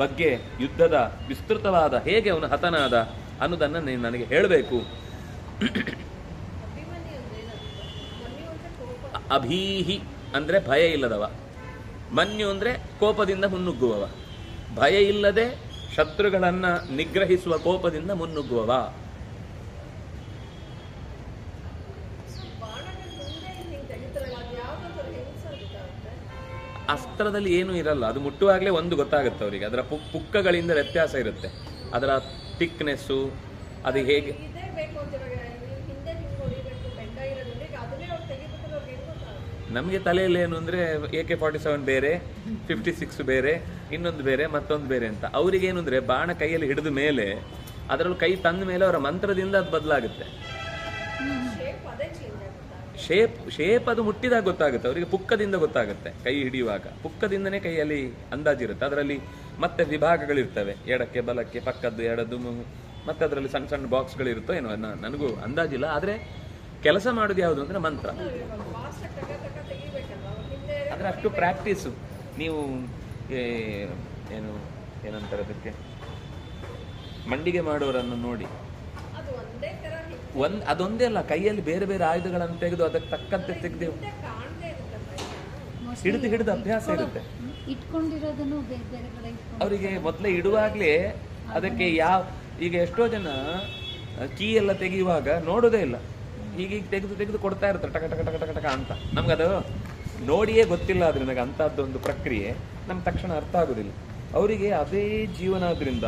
ಬಗ್ಗೆ ಯುದ್ಧದ ವಿಸ್ತೃತವಾದ ಹೇಗೆ ಅವನು ಹತನಾದ ಅನ್ನೋದನ್ನು ನೀನು ನನಗೆ ಹೇಳಬೇಕು. ಅಭೀಹಿ ಅಂದ್ರೆ ಭಯ ಇಲ್ಲದವ, ಮನ್ಯು ಅಂದ್ರೆ ಕೋಪದಿಂದ ಮುನ್ನುಗ್ಗುವವ, ಭಯ ಇಲ್ಲದೆ ಶತ್ರುಗಳನ್ನ ನಿಗ್ರಹಿಸುವ ಕೋಪದಿಂದ ಮುನ್ನುಗ್ಗುವವ. ಅಸ್ತ್ರದಲ್ಲಿ ಏನೂ ಇರಲ್ಲ, ಅದು ಮುಟ್ಟುವಾಗಲೇ ಒಂದು ಗೊತ್ತಾಗುತ್ತೆ ಅವರಿಗೆ. ಅದರ ಪುಕ್ಕಗಳಿಂದ ವ್ಯತ್ಯಾಸ ಇರುತ್ತೆ, ಅದರ ಥಿಕ್ನೆಸ್ಸು, ಅದು ಹೇಗೆ. ನಮಗೆ ತಲೆಯಲ್ಲಿ ಏನು ಅಂದ್ರೆ AK-47 ಬೇರೆ, 56 ಬೇರೆ, ಇನ್ನೊಂದು ಬೇರೆ, ಮತ್ತೊಂದು ಬೇರೆ ಅಂತ. ಅವ್ರಿಗೇನು ಅಂದ್ರೆ ಬಾಣ ಕೈಯಲ್ಲಿ ಹಿಡಿದ ಮೇಲೆ, ಅದರಲ್ಲಿ ಕೈ ತಂದ ಮೇಲೆ ಅವರ ಮಂತ್ರದಿಂದ ಅದು ಬದಲಾಗುತ್ತೆ. ಶೇಪ್ ಅದು ಮುಟ್ಟಿದಾಗ ಗೊತ್ತಾಗುತ್ತೆ ಅವರಿಗೆ, ಪುಕ್ಕದಿಂದ ಗೊತ್ತಾಗುತ್ತೆ. ಕೈ ಹಿಡಿಯುವಾಗ ಪುಕ್ಕದಿಂದನೇ ಕೈಯಲ್ಲಿ ಅಂದಾಜಿರುತ್ತೆ. ಅದರಲ್ಲಿ ಮತ್ತೆ ವಿಭಾಗಗಳಿರ್ತವೆ, ಎಡಕ್ಕೆ ಬಲಕ್ಕೆ, ಪಕ್ಕದ್ದು ಎಡದ್ದು, ಮತ್ತೆ ಅದರಲ್ಲಿ ಸಣ್ಣ ಸಣ್ಣ ಬಾಕ್ಸ್ಗಳಿರುತ್ತೋ ಏನೋ, ನನಗೂ ಅಂದಾಜಿಲ್ಲ. ಆದರೆ ಕೆಲಸ ಮಾಡೋದು ಯಾವುದು ಅಂದ್ರೆ ಮಂತ್ರ. ಅದರ ಅಷ್ಟು ಪ್ರಾಕ್ಟೀಸು. ನೀವು ಏನಂತಾರೆ ಅದಕ್ಕೆ, ಮಂಡಿಗೆ ಮಾಡೋರನ್ನು ನೋಡಿ, ಅದೊಂದೇ ಅಲ್ಲ, ಕೈಯಲ್ಲಿ ಬೇರೆ ಬೇರೆ ಆಯುಧಗಳನ್ನು ತೆಗೆದು ಅದಕ್ಕೆ ತಕ್ಕಂತೆ ತೆಗೆದು ಹಿಡಿದು ಅಭ್ಯಾಸ ಇರುತ್ತೆ ಅವರಿಗೆ. ಮೊದಲೇ ಇಡುವಾಗ್ಲೇ ಅದಕ್ಕೆ ಈಗ ಎಷ್ಟೋ ಜನ ಕೀ ಎಲ್ಲ ತೆಗೆಯುವಾಗ ನೋಡೋದೇ ಇಲ್ಲ, ಹೀಗೀಗ ತೆಗೆದು ಕೊಡ್ತಾ ಇರ್ತಾರೆ ಟಕ ಟಕ ಟಕ ಟಕ ಟಕ ಅಂತ. ನಮ್ಗದು ನೋಡಿಯೇ ಗೊತ್ತಿಲ್ಲ, ಆದ್ರೆ ನನಗೆ ಅಂಥದ್ದೊಂದು ಪ್ರಕ್ರಿಯೆ ನಮ್ಗೆ ತಕ್ಷಣ ಅರ್ಥ ಆಗೋದಿಲ್ಲ. ಅವರಿಗೆ ಅದೇ ಜೀವನ ಆದ್ರಿಂದ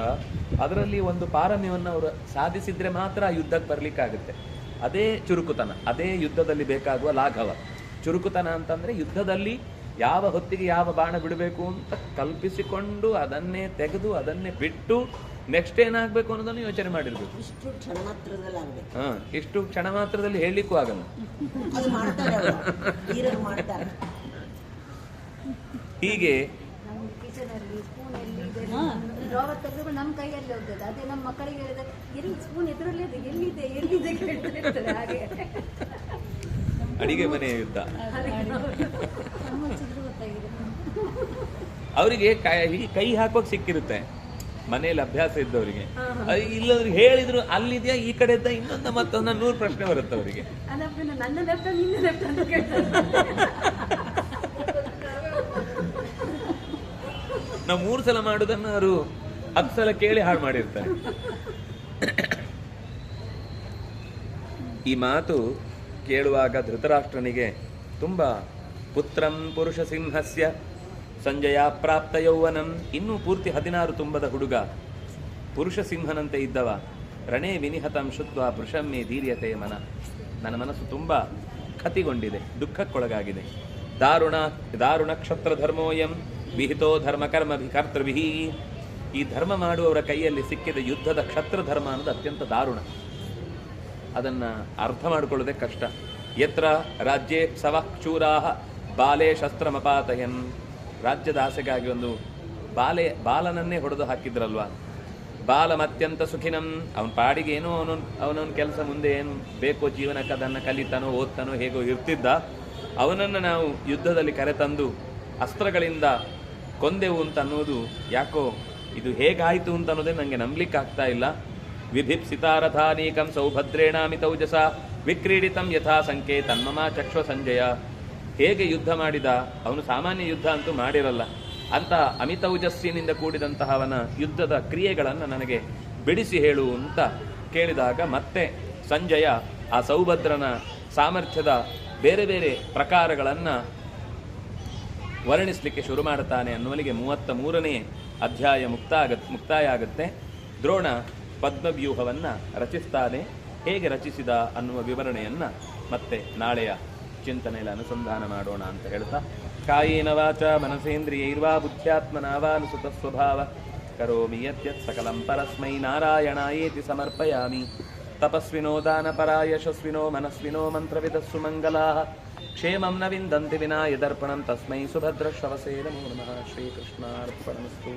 ಅದರಲ್ಲಿ ಒಂದು ಪಾರಮ್ಯವನ್ನು ಅವರು ಸಾಧಿಸಿದ್ರೆ ಮಾತ್ರ ಆ ಯುದ್ಧಕ್ಕೆ ಬರ್ಲಿಕ್ಕಾಗುತ್ತೆ. ಅದೇ ಚುರುಕುತನ, ಅದೇ ಯುದ್ಧದಲ್ಲಿ ಬೇಕಾಗುವ ಲಾಘವ. ಚುರುಕುತನ ಅಂತಂದ್ರೆ ಯುದ್ಧದಲ್ಲಿ ಯಾವ ಹೊತ್ತಿಗೆ ಯಾವ ಬಾಣ ಬಿಡಬೇಕು ಅಂತ ಕಲ್ಪಿಸಿಕೊಂಡು ಅದನ್ನೇ ತೆಗೆದು ಅದನ್ನೇ ಬಿಟ್ಟು ನೆಕ್ಸ್ಟ್ ಏನಾಗಬೇಕು ಅನ್ನೋದನ್ನು ಯೋಚನೆ ಮಾಡಿರ್ಬೇಕು. ಇಷ್ಟು ಕ್ಷಣ ಮಾತ್ರದಲ್ಲಿ ಹೇಳಲಿಕ್ಕೂ ಆಗಲ್ಲ. ಹೀಗೆ ನಮ್ಮ ಕೈಯಲ್ಲಿ ಹೋಗ್ತದೆ, ಅದೇ ನಮ್ಮ ಮಕ್ಕಳಿಗೆ ಎಲ್ಲಿ ಸ್ಪೂನ್ ಎದುರಲ್ಲಿ ಎಲ್ಲಿದೆ ಹಾಗೆ ಅಡಿಗೆ ಮನೆ ಯುದ್ಧ. ಅವರಿಗೆ ಕೈ ಹಾಕೋಕ್ ಸಿಕ್ಕಿರುತ್ತೆ ಮನೆಯಲ್ಲಿ ಅಭ್ಯಾಸ ಇದ್ದವರಿಗೆ. ಇಲ್ಲವ್ರಿಗೆ ಹೇಳಿದ್ರು ಅಲ್ಲಿದ್ಯಾ ಈ ಕಡೆ ಇದ್ದ ಇನ್ನೊಂದ ಮತ್ತೊಂದ 100 ಪ್ರಶ್ನೆ ಬರುತ್ತೆ ಅವರಿಗೆ. ನಾವು 3 ಸಲ ಮಾಡುದನ್ನು ಅವರು 10 ಸಲ ಕೇಳಿ ಹಾಳು ಮಾಡಿರ್ತಾರೆ. ಈ ಮಾತು ಕೇಳುವಾಗ ಧೃತರಾಷ್ಟ್ರನಿಗೆ ತುಂಬಾ ಪುತ್ರಂ ಪುರುಷ ಸಿಂಹಸ್ಯ ಸಂಜಯ ಪ್ರಾಪ್ತ ಯೌವನಂ, ಇನ್ನೂ ಪೂರ್ತಿ 16 ತುಂಬದ ಹುಡುಗ, ಪುರುಷ ಸಿಂಹನಂತೆ ಇದ್ದವ. ರಣೇ ವಿನಿಹತಂ ಶುತ್ವ ಪುರುಷಮ್ಮೆ ಧೀರ್ಯತೆ ಮನ, ನನ್ನ ಮನಸ್ಸು ತುಂಬ ಖತಿಗೊಂಡಿದೆ, ದುಃಖಕ್ಕೊಳಗಾಗಿದೆ. ದಾರುಣ ಕ್ಷತ್ರ ಧರ್ಮೋಯಂ ವಿಹಿತೋ ಧರ್ಮ ಕರ್ಮ ಕರ್ತೃಭಿಃ, ಈ ಧರ್ಮ ಮಾಡುವವರ ಕೈಯಲ್ಲಿ ಸಿಕ್ಕಿದ ಯುದ್ಧದ ಕ್ಷತ್ರ ಧರ್ಮ ಅನ್ನೋದು ಅತ್ಯಂತ ದಾರುಣ. ಅದನ್ನ ಅರ್ಥ ಮಾಡಿಕೊಳ್ಳೋದೇ ಕಷ್ಟ. ಯತ್ರ ರಾಜ್ಯೇ ಸವಃ ಚೂರಾಹ ಬಾಲೆ ಶಸ್ತ್ರಮಪಾತಯನ್, ರಾಜ್ಯದ ಆಸೆಗಾಗಿ ಒಂದು ಬಾಲನನ್ನೇ ಹೊಡೆದು ಹಾಕಿದ್ರಲ್ವಾ. ಬಾಲಮತ್ಯಂತ ಸುಖಿನಂ, ಅವನ ಪಾಡಿಗೆ ಏನೋ ಅವನವನ ಕೆಲಸ ಮುಂದೆ ಏನು ಬೇಕೋ ಜೀವನಕ್ಕೆ ಅದನ್ನು ಕಲಿತಾನೋ ಓದ್ತಾನೋ ಹೇಗೋ ಇರ್ತಿದ್ದ. ಅವನನ್ನು ನಾವು ಯುದ್ಧದಲ್ಲಿ ಕರೆತಂದು ಅಸ್ತ್ರಗಳಿಂದ ಕೊಂದೆವು ಅಂತ ಅನ್ನೋದು ಯಾಕೋ ಇದು ಹೇಗಾಯಿತು ಅಂತ ಅನ್ನೋದೇ ನನಗೆ ನಂಬಲಿಕ್ಕೆ ಆಗ್ತಾ ಇಲ್ಲ. ವಿಭಿಪ್ಸಿತಾರಥಾನೀಕಂ ಸೌಭದ್ರೇಣಾಮಿತೌಜಸ ವಿಕ್ರೀಡಿತಂ ಯಥಾ ಸಂಖ್ಯೆ ತನ್ಮಮ ಚಕ್ಷ್ವ ಸಂಜಯ, ಹೇಗೆ ಯುದ್ಧ ಮಾಡಿದ ಅವನು, ಸಾಮಾನ್ಯ ಯುದ್ಧ ಅಂತೂ ಮಾಡಿರಲ್ಲ, ಅಂತ ಅಮಿತೌಜಸ್ಸಿನಿಂದ ಕೂಡಿದಂತಹ ಅವನ ಯುದ್ಧದ ಕ್ರಿಯೆಗಳನ್ನು ನನಗೆ ಬಿಡಿಸಿ ಹೇಳು ಅಂತ ಕೇಳಿದಾಗ ಮತ್ತೆ ಸಂಜಯ ಆ ಸೌಭದ್ರನ ಸಾಮರ್ಥ್ಯದ ಬೇರೆ ಬೇರೆ ಪ್ರಕಾರಗಳನ್ನು ವರ್ಣಿಸಲಿಕ್ಕೆ ಶುರು ಮಾಡುತ್ತಾನೆ. ಅನ್ನುವಲ್ಲಿಗೆ 33ನೇ ಅಧ್ಯಾಯ ಮುಕ್ತಾಯ ಆಗುತ್ತೆ. ದ್ರೋಣ ಪದ್ಮವ್ಯೂಹವನ್ನು ರಚಿಸ್ತಾನೆ. ಹೇಗೆ ರಚಿಸಿದ ಅನ್ನುವ ವಿವರಣೆಯನ್ನು ಮತ್ತೆ ನಾಳೆಯ ಚಿಂತನೆಯಲ್ಲಿ ಅನುಸಂಧಾನ ಮಾಡೋಣ ಅಂತ ಹೇಳ್ತಾ, ಕಾಯೇನ ವಾಚ ಮನಸೇಂದ್ರಿಯೈರ್ವಾ ಬುದ್ಧ್ಯಾತ್ಮನಾ ನುಸುತ ಸ್ವಭಾವ ಕರೋಮಿ ಯತ್ಯತ್ ಸಕಲಂ ಪರಸ್ಮೈ ನಾರಾಯಣಾಯೇತಿ ಸಮರ್ಪಯಾಮಿ. ತಪಸ್ವಿನೋ ದಾನಪರಾ ಯಶಸ್ವಿನೋ ಮನಸ್ವಿನೋ ಮಂತ್ರವಿದಸ್ಸು ಮಂಗಲಾಃ ಕ್ಷೇಮಂ ನ ವಿಂದಂತಿ ವಿನಾ ಯದರ್ಪಣಂ ತಸ್ಮೈ ಸುಭದ್ರ ಶ್ರವಸೇ ನಮೋ ನಮಃ. ಶ್ರೀಕೃಷ್ಣಾರ್ಪಣಮಸ್ತು.